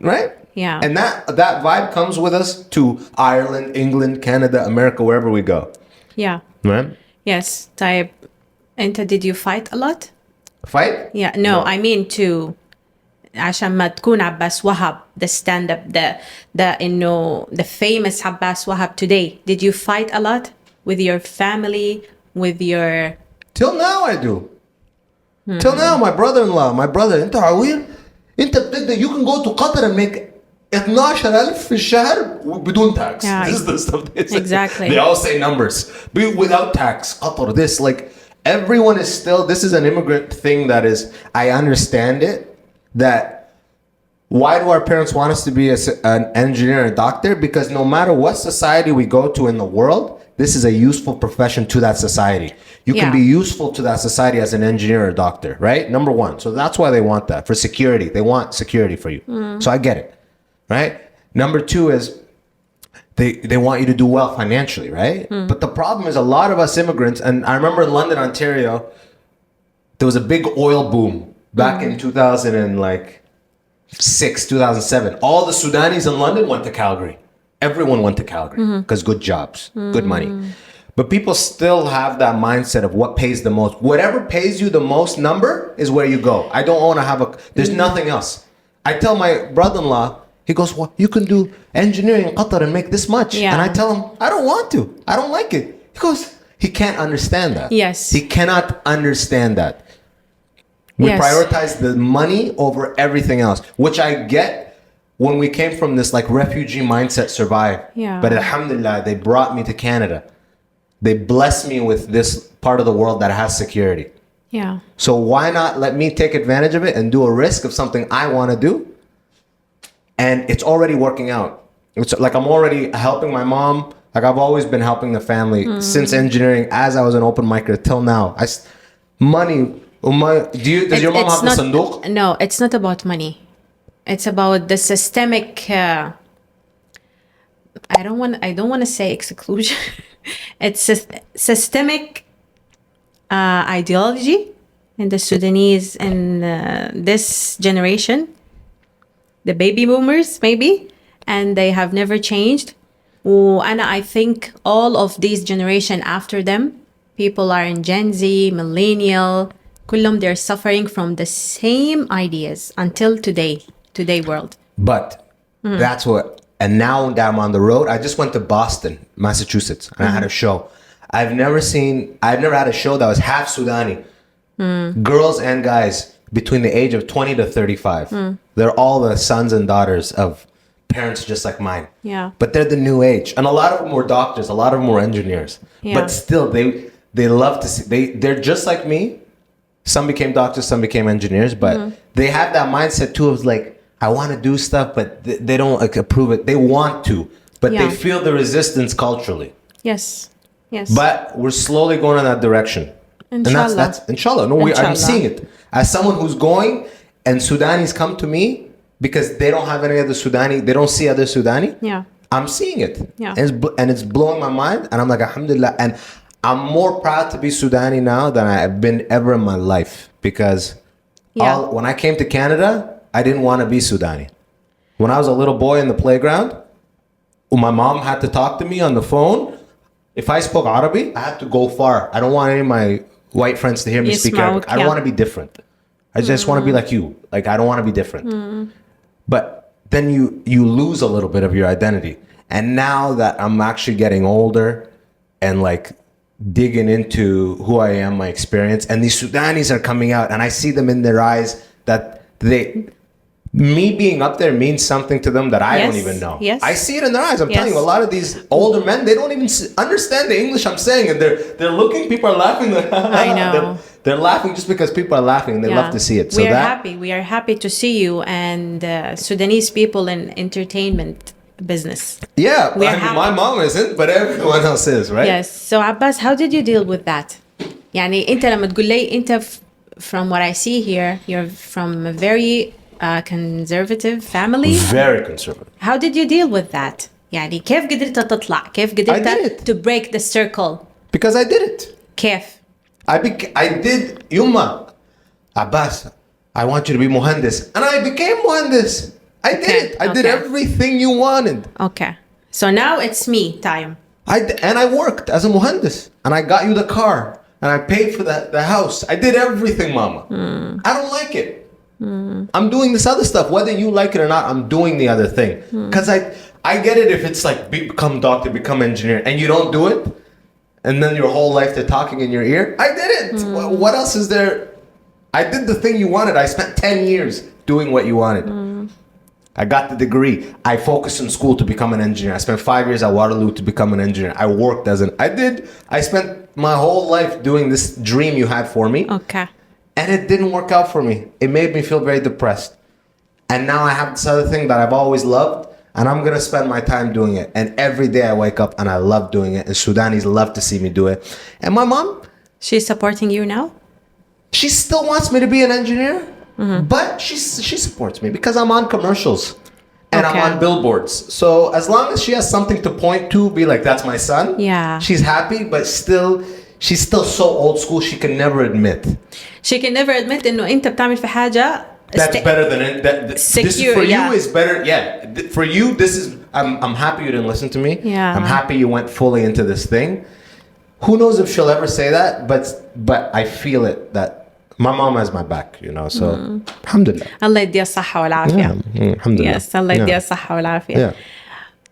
right? Yeah. And that vibe comes with us to Ireland, England, Canada, America, wherever we go. Yeah. Right? Yes. Type. And did you fight a lot? Fight? Yeah. No. I mean to عشان ما تكون عباس وهب the stand up the famous عباس وهب today. Did you fight a lot with your family, with your... Till now I do. Till now my brother-in-law, انت عويل انت بتقدر you can go to Qatar and make 12,000 في الشهر بدون tax. Yeah, this is the stuff they say. Exactly. They all say numbers. Without tax, Qatar, this, like, everyone is still, this is an immigrant thing that is, I understand it, that why do our parents want us to be an engineer and a doctor? Because no matter what society we go to in the world, this is a useful profession to that society. You can be useful to that society as an engineer or a doctor, right? Number one. So that's why they want that, for security. They want security for you. So I get it, right? Number two is they want you to do well financially, right? But the problem is a lot of us immigrants, and I remember in London, Ontario, there was a big oil boom back in 2006, 2007. All the Sudanis in London went to Calgary. Everyone went to Calgary because good jobs, good money. But people still have that mindset of what pays the most. Whatever pays you the most number is where you go. I don't want to have there's nothing else. I tell my brother-in-law, He goes, well, you can do engineering in Qatar and make this much. Yeah. And I tell him, I don't want to. I don't like it. He goes, he can't understand that. Yes. He cannot understand that. We prioritize the money over everything else, which I get when we came from this like refugee mindset survive. Yeah. But alhamdulillah, they brought me to Canada. They blessed me with this part of the world that has security. Yeah. So why not let me take advantage of it and do a risk of something I want to do? And it's already working out. It's like I'm already helping my mom. Like I've always been helping the family since engineering, as I was an open micer till now. Money. Does your mom have the sanduq? No, it's not about money. It's about the systemic. I don't want to say exclusion. It's a systemic ideology in the Sudanese in this generation, the baby boomers maybe, and they have never changed. And I think all of these generation after them, people are in Gen Z, millennial, كلهم they're suffering from the same ideas until today world. But that's what, and now that I'm on the road, I just went to Boston, Massachusetts, and I had a show. I've never had a show that was half Sudani. Girls and guys between the age of 20 to 35. They're all the sons and daughters of parents just like mine. Yeah. But they're the new age. And a lot of them were doctors, a lot of them were engineers. Yeah. But still, they love to see, they're just like me. Some became doctors, some became engineers, but they have that mindset too of like, I want to do stuff, but they don't like, approve it. They want to, but they feel the resistance culturally. Yes. But we're slowly going in that direction. Inshallah. And that's inshallah. No, I'm seeing it. As someone who's going, and Sudanis come to me because they don't have any other Sudani, they don't see other Sudani. Yeah. I'm seeing it. Yeah. And it's blowing my mind. And I'm like, alhamdulillah. And I'm more proud to be Sudani now than I've been ever in my life. Because when I came to Canada, I didn't want to be Sudani. When I was a little boy in the playground, my mom had to talk to me on the phone. If I spoke Arabic, I had to go far. I don't want any of my white friends to hear me speak Arabic. I don't want to be different. I just want to be like you. Like, I don't want to be different. But then you lose a little bit of your identity. And now that I'm actually getting older and like digging into who I am, my experience, and these Sudanis are coming out and I see them in their eyes that me being up there means something to them that I don't even know. Yes. I see it in their eyes. I'm telling you, a lot of these older men, they don't even understand the English I'm saying, and they're looking. People are laughing. I know. They're laughing just because people are laughing, and they love to see it. So We are happy to see you and Sudanese people in entertainment business. Yeah, my mom isn't, but everyone else is, right? Yes. So Abbas, how did you deal with that? يعني أنت لما تقول لي أنت from what I see here, you're from a very conservative family. Very conservative. How did you deal with that? يعني كيف قدرت تطلع؟ كيف قدرت to break the circle? Because I did it. كيف؟ I did. Yumma, Abbas, I want you to be muhandis, and I became muhandis. I did it. I did everything you wanted. Okay. So now it's me time. I worked as a muhandis, and I got you the car, and I paid for the house. I did everything, Mama. I don't like it. I'm doing this other stuff. Whether you like it or not, I'm doing the other thing. Because I get it if it's like become doctor, become engineer, and you don't do it, and then your whole life they're talking in your ear. I did it. What else is there? I did the thing you wanted. I spent 10 years doing what you wanted. I got the degree. I focused in school to become an engineer. I spent 5 years at Waterloo to become an engineer. I worked I spent my whole life doing this dream you had for me. Okay. And it didn't work out for me. It made me feel very depressed. And now I have this other thing that I've always loved, and I'm going to spend my time doing it. And every day I wake up and I love doing it. And Sudanis love to see me do it. And my mom, she's supporting you now? She still wants me to be an engineer, but she supports me because I'm on commercials and I'm on billboards. So as long as she has something to point to, be like, that's my son. Yeah. She's happy, but she's still so old school. She can never admit. إنه أنت بتعمل في حاجة. That's better than that. Secure, this for you is better. Yeah. For you, this is. I'm happy you didn't listen to me. Yeah. I'm happy you went fully into this thing. Who knows if she'll ever say that? But I feel it that My mom has my back, you know, so alhamdulillah. الله يديها الصحة والعافية. Alhamdulillah. Yes, الله يديها الصحة والعافية. Yeah.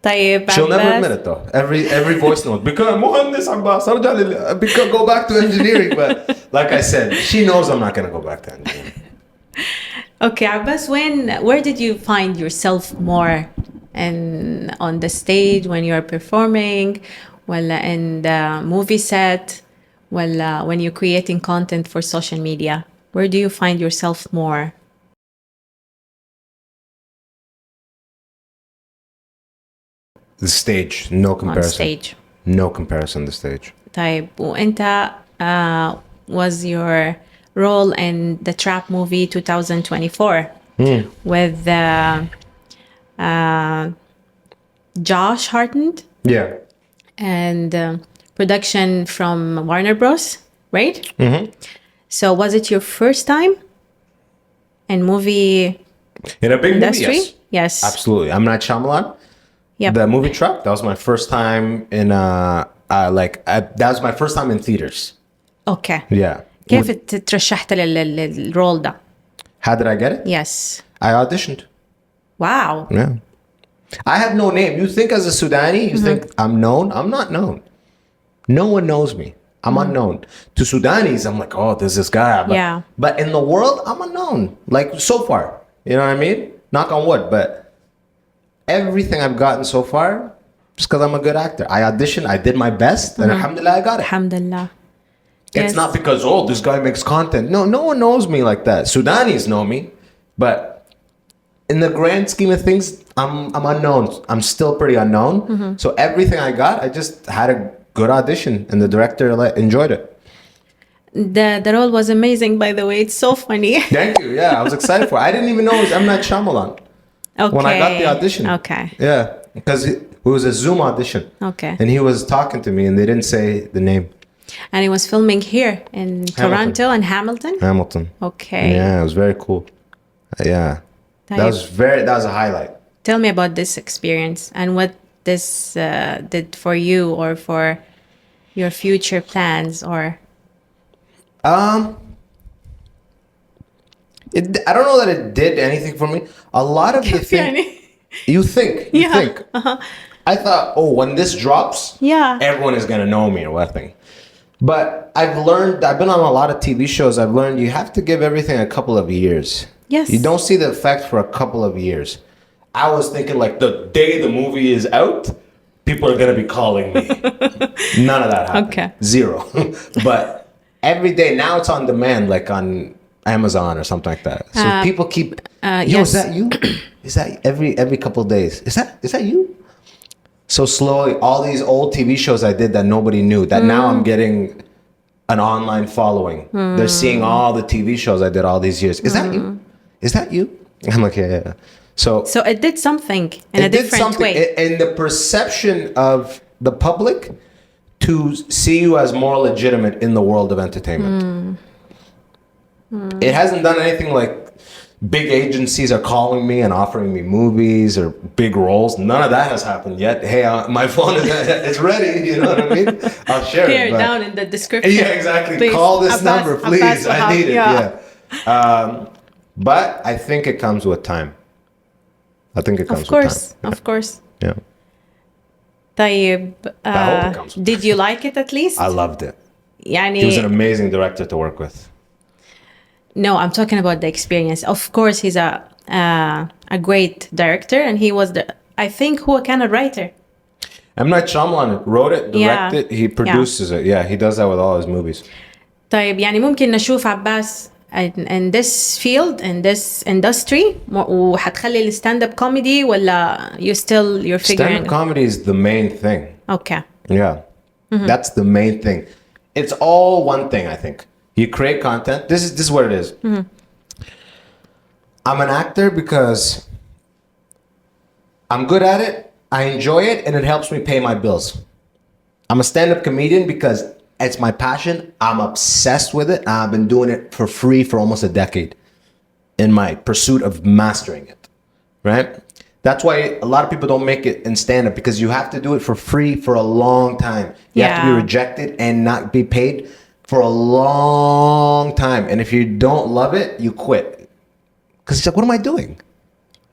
طيب She'll never عباس. admit it though. Every voice note. Become مهندس عباس. أرجع go back to engineering. But like I said, she knows I'm not gonna go back to engineering. Okay, Abbas, where did you find yourself more? On the stage when you're performing, ولا in the movie set, ولا when you're creating content for social media? Where do you find yourself more? The stage, no comparison. On stage. No comparison. The stage. طيب وانت was your role in the trap movie 2024 with Josh Hartnett Yeah. and production from Warner Bros. Right? Mm-hmm. So was it your first time in movie In a big industry? movie, yes. Yes. Absolutely. I'm not Shyamalan. Yep. The movie Truck, that was my first time in that was my first time in theaters. Okay. Yeah. كيف ترشحت للرول ده؟ How did I get it? Yes. I auditioned. Wow. Yeah. I have no name. You think as a Sudani, you think I'm known? I'm not known. No one knows me. I'm unknown. To Sudanis, I'm like, oh, there's this guy. Yeah. But in the world, I'm unknown. Like so far. You know what I mean? Knock on wood. But everything I've gotten so far, just because I'm a good actor. I auditioned, I did my best, and alhamdulillah, I got it. Alhamdulillah. It's not because, oh, this guy makes content. No one knows me like that. Sudanis know me, but in the grand scheme of things, I'm unknown. I'm still pretty unknown. So everything I got, I just had a good audition, and the director enjoyed it. The role was amazing, by the way. It's so funny. Thank you. Yeah, I was excited for it. I didn't even know it was M. Night Shyamalan Okay. when I got the audition. Okay. Yeah, because it was a Zoom audition. Okay. And he was talking to me, and they didn't say the name. And he was filming here in Toronto and Hamilton. Hamilton. Okay. Yeah, it was very cool. Yeah. That was a highlight. Tell me about this experience and what this did for you or for your future plans or I don't know that it did anything for me. A lot of the things you think. I thought, oh, when this drops, everyone is gonna know me or what thing. But I've been on a lot of TV shows. I've learned you have to give everything a couple of years. Yes. You don't see the effect for a couple of years. I was thinking like the day the movie is out, people are gonna be calling me. None of that happened. Okay. Zero. But every day now it's on demand, like on Amazon or something like that. So people keep yo, yes. is that you? Is that every couple of days? Is that you? So slowly, all these old TV shows I did that nobody knew, that now I'm getting an online following. They're seeing all the TV shows I did all these years. Is that you? Is that you? I'm like, yeah. So it did something in a different way. In the perception of the public to see you as more legitimate in the world of entertainment. It hasn't done anything like big agencies are calling me and offering me movies or big roles. None of that has happened yet. Hey, my phone is ready. You know what I mean? I'll share Here, it. down in the description. Yeah, exactly. Please. Call this Abbas, number, please. Abbas I need it. Yeah. But I think it comes with time. I think it comes with time. Of course. Yeah. طيب, I hope it comes with did you like it at least? I loved it. يعني, He was an amazing director to work with. No, I'm talking about the experience. Of course, he's a great director, and he was I think who kind of writer. M. Night Shyamalan wrote it, directed it, he produces it. Yeah, he does that with all his movies. طيب يعني ممكن نشوف عباس in this field, in this industry, وحتخلي الستاند اب كوميدي ولا you're figuring? Stand-up comedy is the main thing. Okay. Yeah. That's the main thing. It's all one thing, I think. You create content. This is what it is. I'm an actor because I'm good at it, I enjoy it, and it helps me pay my bills. I'm a stand-up comedian because it's my passion. I'm obsessed with it. I've been doing it for free for almost a decade in my pursuit of mastering it, right? That's why a lot of people don't make it in stand-up, because you have to do it for free for a long time. You have to be rejected and not be paid for a long time. And if you don't love it, you quit. Because it's like, what am I doing?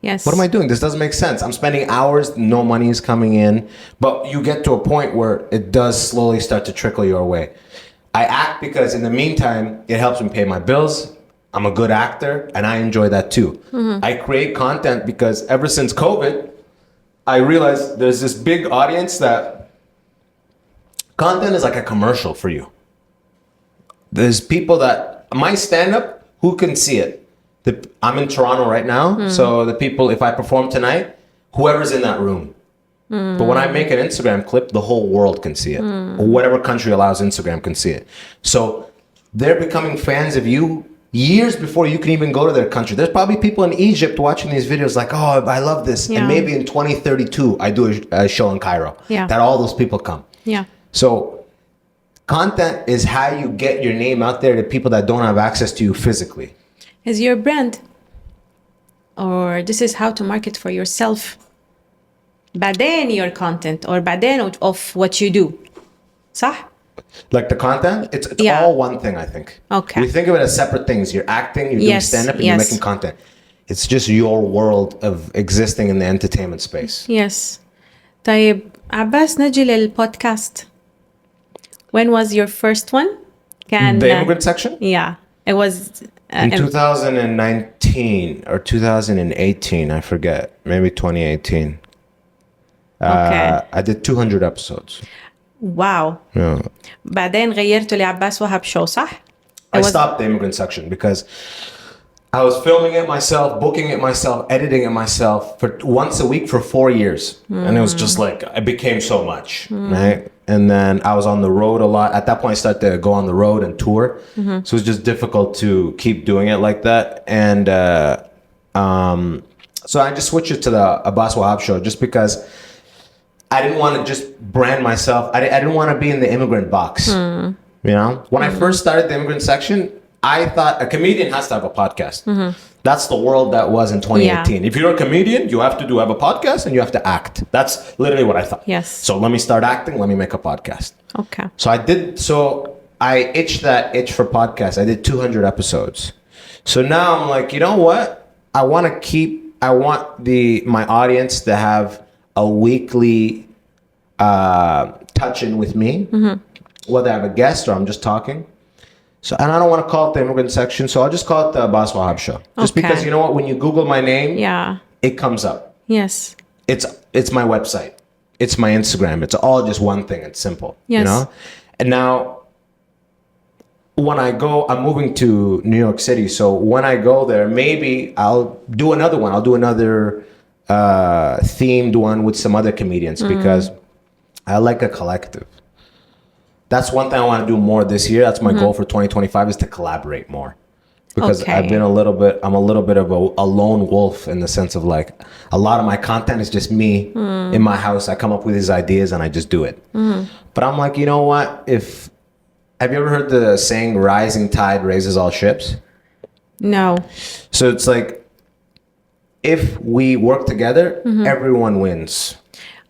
Yes. What am I doing? This doesn't make sense. I'm spending hours, no money is coming in. But you get to a point where it does slowly start to trickle your way. I act because in the meantime, it helps me pay my bills. I'm a good actor, and I enjoy that too. I create content because ever since COVID, I realized there's this big audience that content is like a commercial for you. There's people that, my stand-up, who can see it? I'm in Toronto right now, so the people, if I perform tonight, whoever's in that room. But when I make an Instagram clip, the whole world can see it. Or whatever country allows Instagram can see it. So they're becoming fans of you years before you can even go to their country. There's probably people in Egypt watching these videos like, oh, I love this. Yeah. And maybe in 2032, I do a show in Cairo. Yeah. That all those people come. Yeah. So content is how you get your name out there to people that don't have access to you physically. Is your brand, or this is how to market for yourself. بعدين your content, or بعدين of what you do. صح? Like the content, it's Yeah. all one thing, I think. Okay. We think of it as separate things. You're acting, you're doing Yes, stand-up, and yes. you're making content. It's just your world of existing in the entertainment space. Yes. طيب عباس نجي للبودكاست. When was your first one? كان The immigrant section? Yeah. It was In 2019 or 2018, I forget. Maybe 2018. Okay. I did 200 episodes. Wow. Yeah. بعدين غيرته لعباس وهب شو صح؟ I stopped the immigrant section because I was filming it myself, booking it myself, editing it myself for once a week for 4 years. And it was just like, it became so much, right? And then I was on the road a lot. At that point, I started to go on the road and tour. So it was just difficult to keep doing it like that. And so I just switched it to the Abbas Wahab show just because I didn't want to just brand myself. I didn't want to be in the immigrant box. You know, when I first started the immigrant section, I thought a comedian has to have a podcast. That's the world that was in 2018. Yeah. If you're a comedian, you have to have a podcast and you have to act. That's literally what I thought. Yes. So let me start acting. Let me make a podcast. Okay. So I itched that itch for podcasts. I did 200 episodes. So now I'm like, you know what? I want my audience to have a weekly touch-in with me, whether I have a guest or I'm just talking. So, and I don't want to call it the immigrant section, so I'll just call it the Abbas Wahab show. Just Okay. because, you know what, when you Google my name, Yeah. it comes up. Yes. It's my website. It's my Instagram. It's all just one thing. It's simple. Yes. You know? And now, when I go, I'm moving to New York City. So when I go there, maybe I'll do another one. I'll do another themed one with some other comedians because I like a collective. That's one thing I want to do more this year. That's my goal for 2025 is to collaborate more. Because Okay. I'm a little bit of a lone wolf in the sense of like a lot of my content is just me in my house. I come up with these ideas and I just do it. But I'm like, you know what? Have you ever heard the saying, rising tide raises all ships? No. So it's like, if we work together, everyone wins.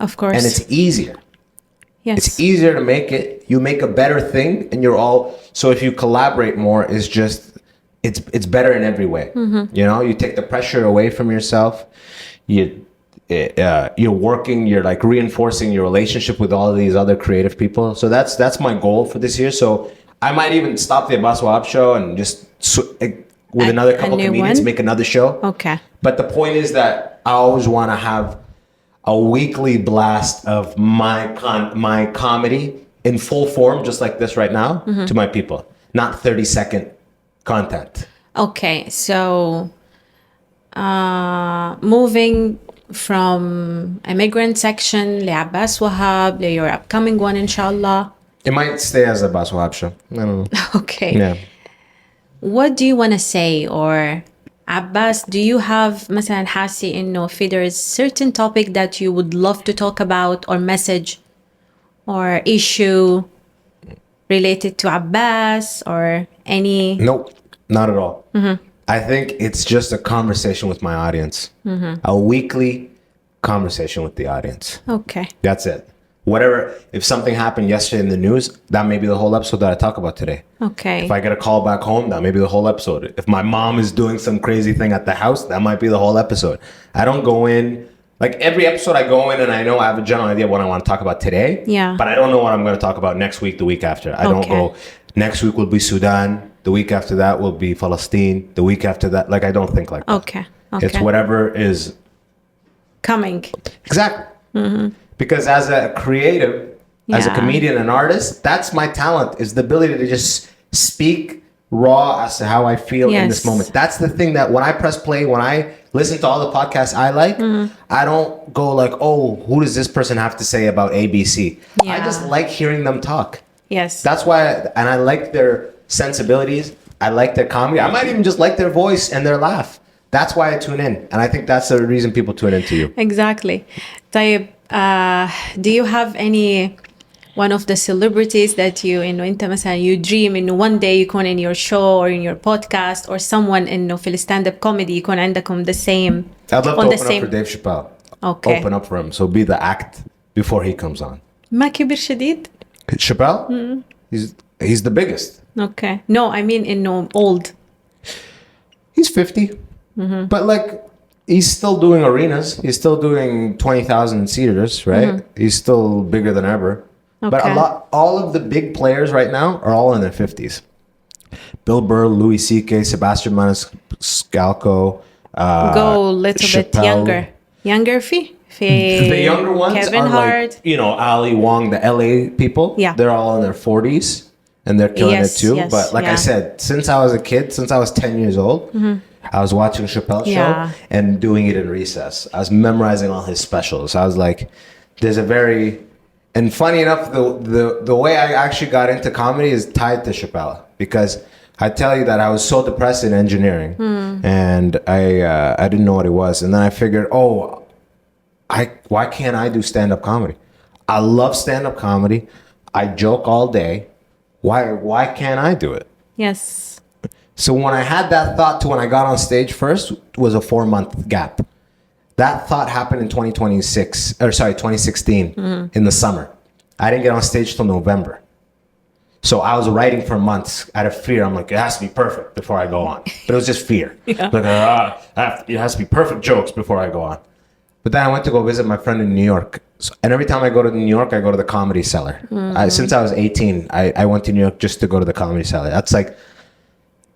Of course. And it's easier. Yes. It's easier to make it. You make a better thing and you're all, so if you collaborate more, it's better in every way. You know, you take the pressure away from yourself. You're working, you're like reinforcing your relationship with all of these other creative people. So that's my goal for this year. So I might even stop the Abbas Wahab show and just with another couple new comedians one? make another show. Okay. But the point is that I always want to have a weekly blast of my comedy in full form, just like this right now, to my people, not 30-second content. Okay. So, moving from immigrant section لعباس وهاب your upcoming one inshallah. It might stay as a Abbas Wahab show. I don't know. Okay. Yeah. What do you want to say, or Abbas, do you have مثلا حاسي إنه if there is certain topic that you would love to talk about, or message or issue related to Abbas or any? Nope, not at all. I think it's just a conversation with my audience. A weekly conversation with the audience. Okay. That's it. whatever, if something happened yesterday in the news, that may be the whole episode that I talk about today. Okay. If I get a call back home, that may be the whole episode. If my mom is doing some crazy thing at the house, that might be the whole episode. I don't go in, like every episode I go in and I know I have a general idea of what I want to talk about today. Yeah. But I don't know what I'm going to talk about next week, the week after. I don't go, next week will be Sudan. The week after that will be Palestine. The week after that, like I don't think like that. Okay. It's whatever is coming. Exactly. Because as a creative, as a comedian and artist, that's my talent, is the ability to just speak raw as to how I feel in this moment. That's the thing that when I press play, when I listen to all the podcasts I like, I don't go like, oh, who does this person have to say about ABC? I just like hearing them talk. Yes. That's why, and I like their sensibilities. I like their comedy. I might even just like their voice and their laugh. That's why I tune in. And I think that's the reason people tune into you. Exactly. طيب, do you have any one of the celebrities that you إنه أنت مثلا you dream إنه one day يكون in your show or in your podcast, or someone إنه في stand up comedy يكون عندكم the same? I'd love to open up for Dave Chappelle. Okay. Open up for him. So be the act before he comes on. ما كبر شديد? Chappelle? He's the biggest. Okay. No, I mean إنه old. He's 50. But like, he's still doing arenas. He's still doing 20,000 seaters, right? He's still bigger than ever. But all of the big players right now are all in their 50s. Bill Burr, Louis C.K., Sebastian Maniscalco, go a little bit younger fee. The younger ones Kevin are Hart. like, you know, Ali Wong, the LA people. Yeah. They're all in their 40s and they're killing it too. Yes, but like I said, since I was a kid, since I was 10 years old, I was watching Chappelle's show and doing it in recess. I was memorizing all his specials. I was like, there's a very, and funny enough, the way I actually got into comedy is tied to Chappelle, because I tell you that I was so depressed in engineering and I didn't know what it was. And then I figured, why can't I do stand-up comedy? I love stand-up comedy. I joke all day. Why can't I do it? Yes. So when I had that thought to when I got on stage first was a 4-month gap. That thought happened in 2016 in the summer. I didn't get on stage till November. So I was writing for months out of fear. I'm like, it has to be perfect before I go on. But it was just fear. Like, it has to be perfect jokes before I go on. But then I went to go visit my friend in New York. And every time I go to New York, I go to the Comedy Cellar. Since I was 18, I went to New York just to go to the Comedy Cellar. That's like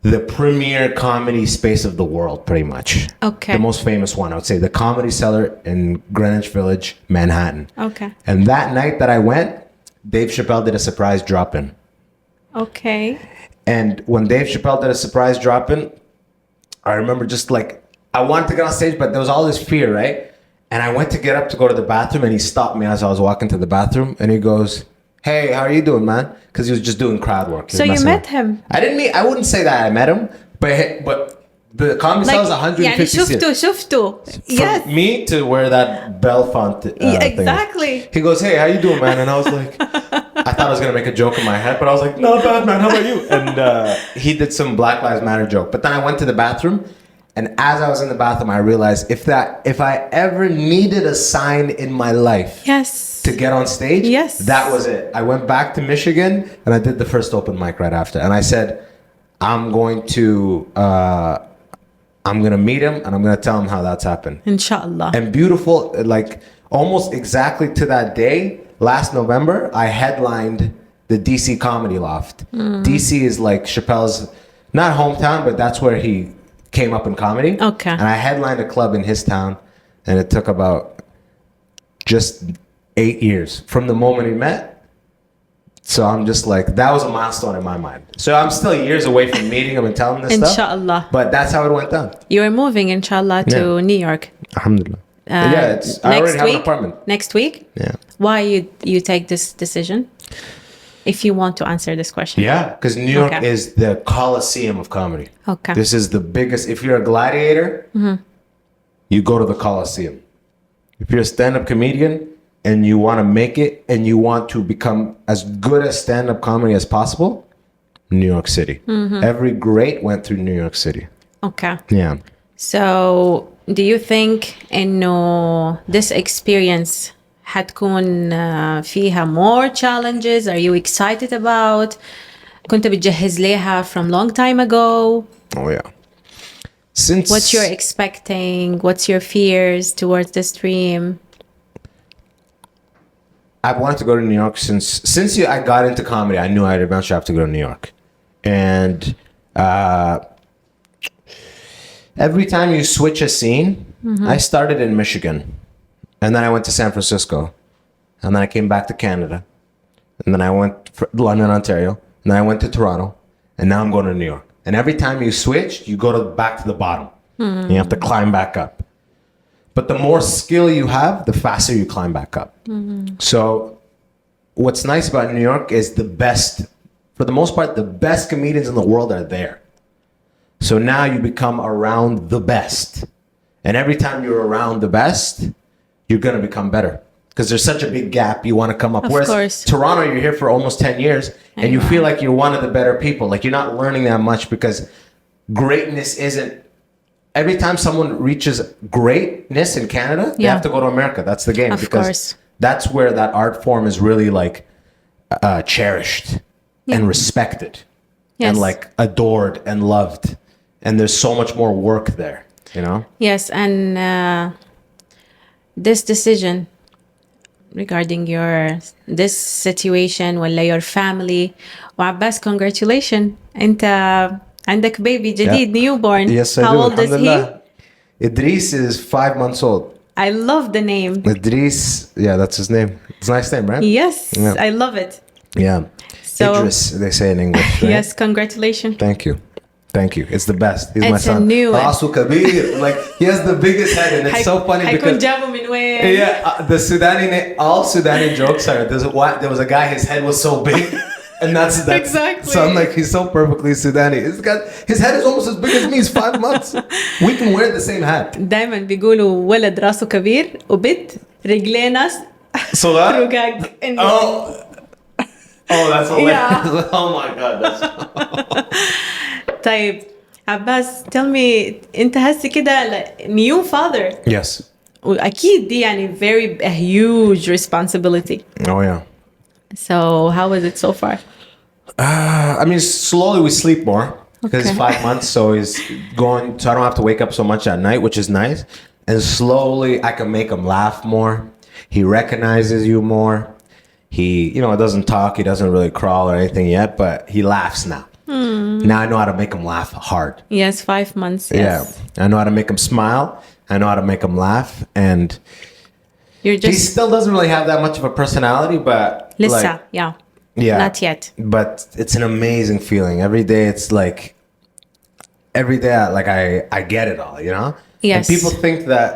the premier comedy space of the world, pretty much. Okay. The most famous one, I would say. The Comedy Cellar in Greenwich Village, Manhattan. Okay. And that night that I went, Dave Chappelle did a surprise drop-in. Okay. And when Dave Chappelle did a surprise drop-in, I remember just like, I wanted to get on stage, but there was all this fear, right? And I went to get up to go to the bathroom, and he stopped me as I was walking to the bathroom, and he goes, "Hey, how are you doing, man?" Because he was just doing crowd work. So you met him? I wouldn't say that I met him, but the Comedy Cellar is 150 seats. شفته. Yes. From me to where that Belfont thing exactly. is. He goes, "Hey, how you doing, man?" And I was like, I thought I was going to make a joke in my head, but I was like, "Not bad, man. How about you?" And he did some Black Lives Matter joke. But then I went to the bathroom, and as I was in the bathroom, I realized if I ever needed a sign in my life to get on stage, that was it. I went back to Michigan, and I did the first open mic right after. And I said, I'm going to meet him, and I'm going to tell him how that's happened. Inshallah. And beautiful, like almost exactly to that day, last November, I headlined the DC Comedy Loft. DC is like Chappelle's, not hometown, but that's where he came up in comedy. Okay. And I headlined a club in his town, and it took about just 8 years from the moment he met. So I'm just like, that was a milestone in my mind. So I'm still years away from meeting him and telling him this stuff. Inshallah. But that's how it went down. You are moving, inshallah, to New York. Alhamdulillah. I already have an apartment. Next week? Yeah. Why you take this decision? If you want to answer this question. Yeah, because New York is the Coliseum of comedy. Okay. This is the biggest. If you're a gladiator, you go to the Coliseum. If you're a stand-up comedian and you want to make it and you want to become as good at stand-up comedy as possible, New York City. Every great went through New York City. Okay. Yeah. So do you think this experience حتكون فيها more challenges? Are you excited about? كنت بتجهز لها from long time ago? Oh yeah. Since What you're expecting? What's your fears towards this dream? I wanted to go to New York since I got into comedy. I knew I'd eventually have to go to New York, and every time you switch a scene, I started in Michigan, and then I went to San Francisco, and then I came back to Canada, and then I went to London, Ontario, and then I went to Toronto, and now I'm going to New York. And every time you switch, you go back to the bottom. You have to climb back up. But the more skill you have, the faster you climb back up. So what's nice about New York is for the most part, the best comedians in the world are there. So now you become around the best. And every time you're around the best, you're going to become better. Because there's such a big gap, you want to come up. Of Whereas course. Toronto, you're here for almost 10 years, and you feel like you're one of the better people. Like you're not learning that much because greatness isn't... Every time someone reaches greatness in Canada, they have to go to America. That's the game. Of because course. that's where that art form is really like cherished and respected and like adored and loved. And there's so much more work there, you know? Yes, and this decision regarding this situation ولا your family. وعباس, congratulations. أنت عندك baby جديد, newborn. Yes, I How do. old is he? Idris is 5 months old. I love the name. Idris, yeah, that's his name. It's a nice name, right? Yes, Yeah. I love it. Yeah. So- Idris, they say in English, right? Yes, congratulations. Thank you. Thank you. It's the best. He's my It's a son. new one. Rasu Kabir. Like, he has the biggest head, and it's so funny حيكون because... جابه من وين؟ Yeah, the Sudani, all Sudani jokes are, there was a guy, his head was so big, and that's Exactly. So I'm like, he's so perfectly Sudani. His head is almost as big as me. He's 5 months. We can wear the same hat. دايما بيقولوا ولد راسه كبير وبنت رجليه ناس صغار. رقاق. Oh, that's hilarious. Yeah. Oh my God. That's... طيب عباس, tell me, انت هسه كده new father, Yes. واكيد دي يعني a huge responsibility. Oh yeah. So how was it so far? I mean, slowly we sleep more because Okay. it's 5 months, so he's going. So I don't have to wake up so much at night, which is nice. And slowly, I can make him laugh more. He recognizes you more. He, doesn't talk. He doesn't really crawl or anything yet, but he laughs now. Now I know how to make him laugh hard. Yes, 5 months. Yes. Yeah, I know how to make him smile. I know how to make him laugh, and You're he just still doesn't really have that much of a personality, but لسه, like, yeah, not yet. But it's an amazing feeling. Every day it's like, I get it all, Yes. And people think that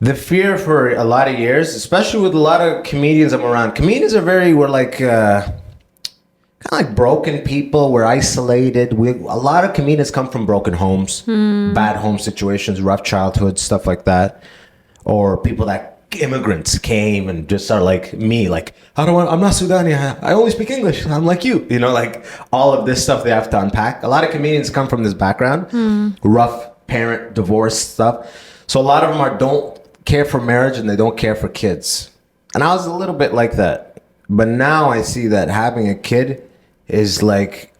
the fear for a lot of years, especially with a lot of comedians I'm around, comedians are we're like, kind of like broken people. We're isolated. A lot of comedians come from broken homes, bad home situations, rough childhood, stuff like that. Or people that immigrants came and just are like me, like, I'm not Sudani. I only speak English. I'm like you, like all of this stuff they have to unpack. A lot of comedians come from this background, rough parent, divorce stuff. So a lot of them don't care for marriage and they don't care for kids. And I was a little bit like that. But now I see that having a kid is like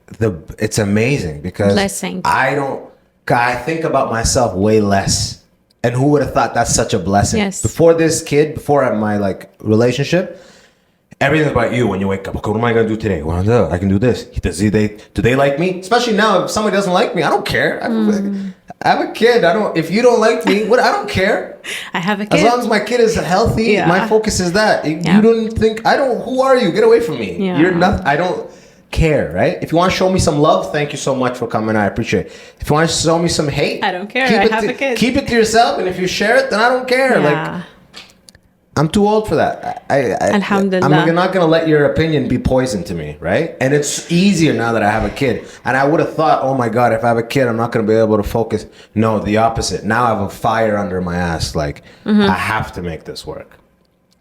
it's amazing because Blessing. I think about myself way less. And who would have thought that's such a blessing? Yes. Before my relationship, everything's about you when you wake up. Okay, what am I gonna do today? Well, I can do this. Do they like me? Especially now, if somebody doesn't like me, I don't care. I have a kid. If you don't like me, I don't care. I have a kid. As long as my kid is healthy, my focus is that. You don't think who are you? Get away from me. Yeah. You're nothing. I don't care, right? If you want to show me some love, thank you so much for coming. I appreciate it. If you want to show me some hate, I don't care. I have a kid. Keep it to yourself, and if you share it, then I don't care. Yeah. Like, I'm too old for that. Alhamdulillah. I'm not going to let your opinion be poison to me, right? And it's easier now that I have a kid. And I would have thought, oh my God, if I have a kid, I'm not going to be able to focus. No, the opposite. Now I have a fire under my ass. Like, I have to make this work.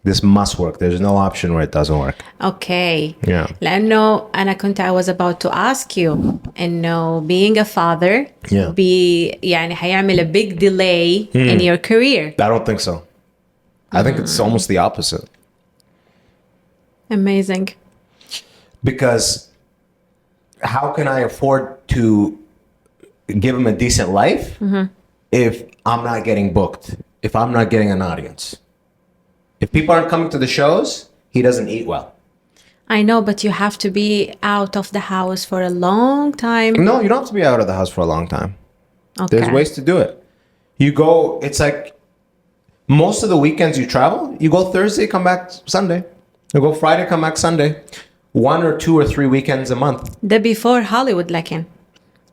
This must work. There's no option where it doesn't work. Okay. Yeah. لأنه أنا I was about to ask you إنه being a father Yeah. يعني هيعمل a big delay in your career. I don't think so. I think it's almost the opposite. Amazing. Because how can I afford to give him a decent life if I'm not getting booked, if I'm not getting an audience? If people aren't coming to the shows, he doesn't eat well. I know, but you have to be out of the house for a long time. No, you don't have to be out of the house for a long time. Okay. There's ways to do it. You go, it's like most of the weekends you travel, you go Thursday, come back Sunday. You go Friday, come back Sunday. 1 or 2 or 3 weekends a month. ده before Hollywood لكن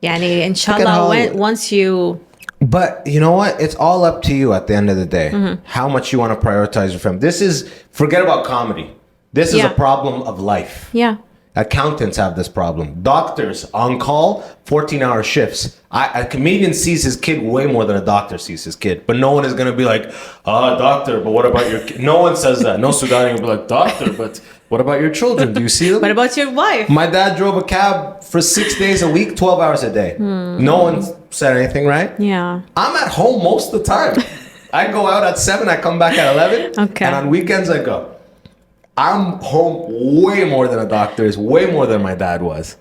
يعني إن شاء Look at الله Hollywood. once you. But you know what? It's all up to you at the end of the day. How much you want to prioritize your family. This is, forget about comedy. This is Yeah. a problem of life. Yeah. Accountants have this problem. Doctors on call, 14-hour shifts. A comedian sees his kid way more than a doctor sees his kid. But no one is going to be like, doctor, but what about your kid? No one says that. No Sudani will be like, doctor, but what about your children? Do you see them? What about your wife? My dad drove a cab for 6 days a week, 12 hours a day. No one said anything, right? Yeah. I'm at home most of the time. I go out at 7, I come back at 11. Okay. And on weekends I go. I'm home way more than a doctor is, way more than my dad was.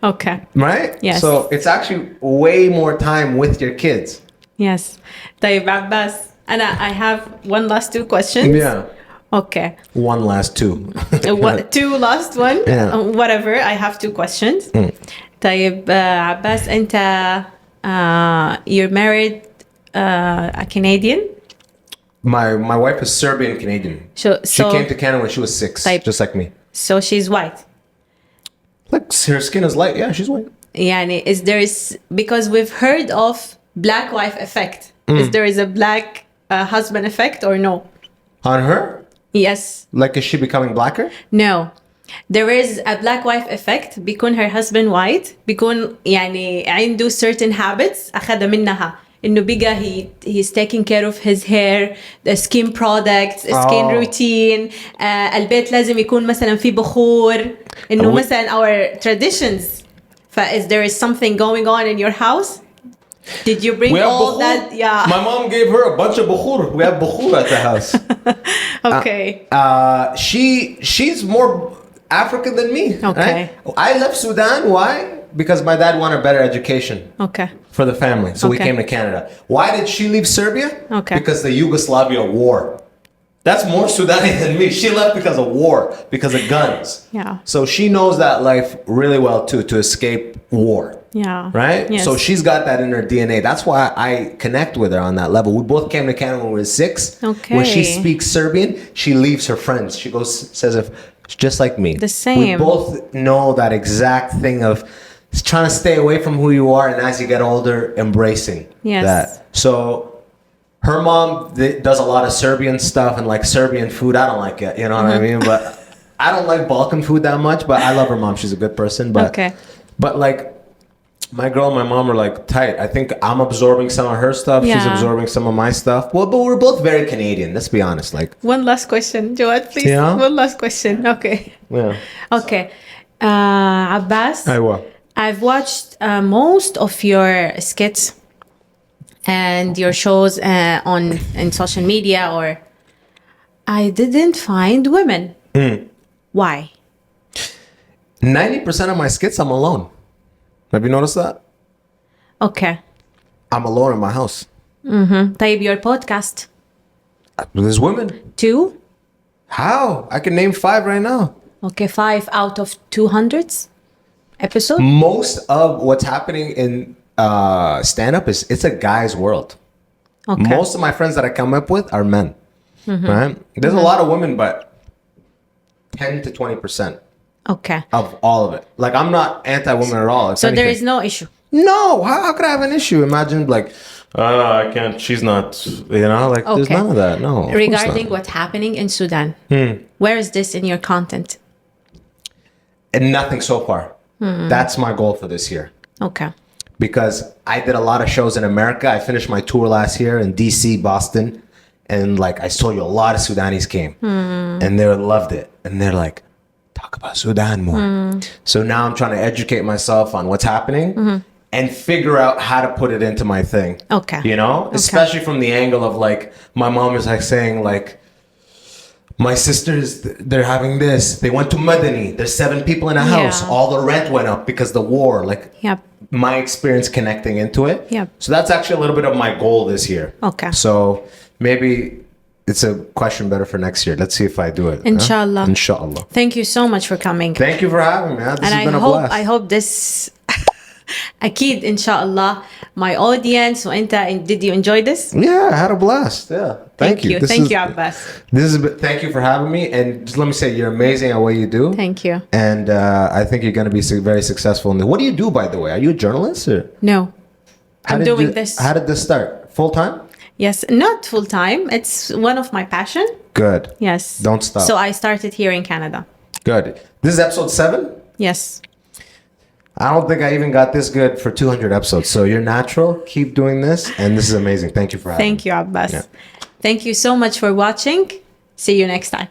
Okay. Right? Yes. So it's actually way more time with your kids. Yes. طيب عباس I have one last 2 questions. Yeah. Okay. One last 2. What, 2 last one? Yeah. Whatever. I have 2 questions. طيب عباس أنت you're married a Canadian? My wife is Serbian Canadian. So She came to Canada when she was 6, Type. just like me. so she's white. Like her skin is light. Yeah, she's white. يعني is because we've heard of black wife effect. Is there is a black husband effect or no? On her? Yes. Like, is she becoming blacker? No. There is a black wife effect. بيكون her husband white. بيكون يعني عنده certain habits أخذها منها. إنه بقى he's taking care of his hair, the skin products, skin routine. البيت لازم يكون مثلا في بخور. إنه مثلا our traditions. Is there is something going on in your house? Did you bring all bukhur. that? Yeah. My mom gave her a bunch of bukhur. We have bukhur at the house. Okay. She's more African than me. Okay. Right? I left Sudan. Why? Because my dad wanted better education. Okay. For the family. So we Okay. came to Canada. Why did she leave Serbia? Okay. Because the Yugoslavia war. That's more Sudani than me. She left because of war, because of guns. Yeah. So she knows that life really well too, to escape war. Yeah. Right? Yes. So she's got that in her DNA. That's why I connect with her on that level. We both came to Canada when we were 6. Okay. When she speaks Serbian, she leaves her friends. She goes, says, if just like me. The same. We both know that exact thing of trying to stay away from who you are, and as you get older, embracing Yes. that. So her mom does a lot of Serbian stuff and like Serbian food. I don't like it, you know what I mean? But I don't like Balkan food that much, but I love her mom. She's a good person. But Okay. But like my girl and my mom are like tight. I think I'm absorbing some of her stuff. She's Yeah. absorbing some of my stuff. Well, but we're both very Canadian. Let's be honest. Like, One last question, Jawad, please. Yeah? One last question. Okay. yeah. Okay. Abbas, Aywa. I've watched most of your skits and your shows in social media, or I didn't find women. Why? 90% of my skits, I'm alone. Have you noticed that? Okay. I'm alone in my house. طيب your podcast There's women. 2? How? I can name 5 right now. Okay, 5 out of 200 episode. Most of what's happening in stand-up it's a guy's world. Okay. Most of my friends that I come up with are men. Right? There's a lot of women, but 10 to 20% Okay. of all of it. Like, I'm not anti-women at all. If So there anything. is no issue. No, how could I have an issue? Imagine like, I can't. She's not. You know, like there's Okay. none of that. No. of course Regarding not. what's happening in Sudan, where is this in your content? And nothing so far. That's my goal for this year, Okay. because I did a lot of shows in America. I finished my tour last year in DC, Boston, and like I told you, a lot of Sudanese came, and they loved it, and they're like, talk about Sudan more. So now I'm trying to educate myself on what's happening. And figure out how to put it into my thing. Okay. You know? Especially from the angle of like, my mom is like saying like, my sisters, they're having this. They went to Madani. There's 7 people in a house. Yeah. All the rent went up because the war. Like Yep. my experience connecting into it. Yep. So that's actually a little bit of my goal this year. Okay. So maybe it's a question better for next year. Let's see if I do it. Inshallah. Inshallah. Thank you so much for coming. Thank you for having me. This And has been a blast. I hope this أكيد إن شاء الله my audience وأنت did you enjoy this? Yeah, I had a blast. Yeah. Thank you. Thank you Abbas. Thank you for having me. And just let me say, you're amazing at what you do. Thank you. And I think you're going to be very successful in this. What do you do, by the way? Are you a journalist? Or? No. How I'm did doing you- this. How did this start? Full time? Yes, not full time. It's one of my passion. Good. Yes. Don't stop. So I started here in Canada. Good. This is episode 7? Yes. I don't think I even got this good for 200 episodes. So you're natural. Keep doing this. And this is amazing. Thank you for having me. Thank you Abbas. Yeah. Thank you so much for watching. See you next time.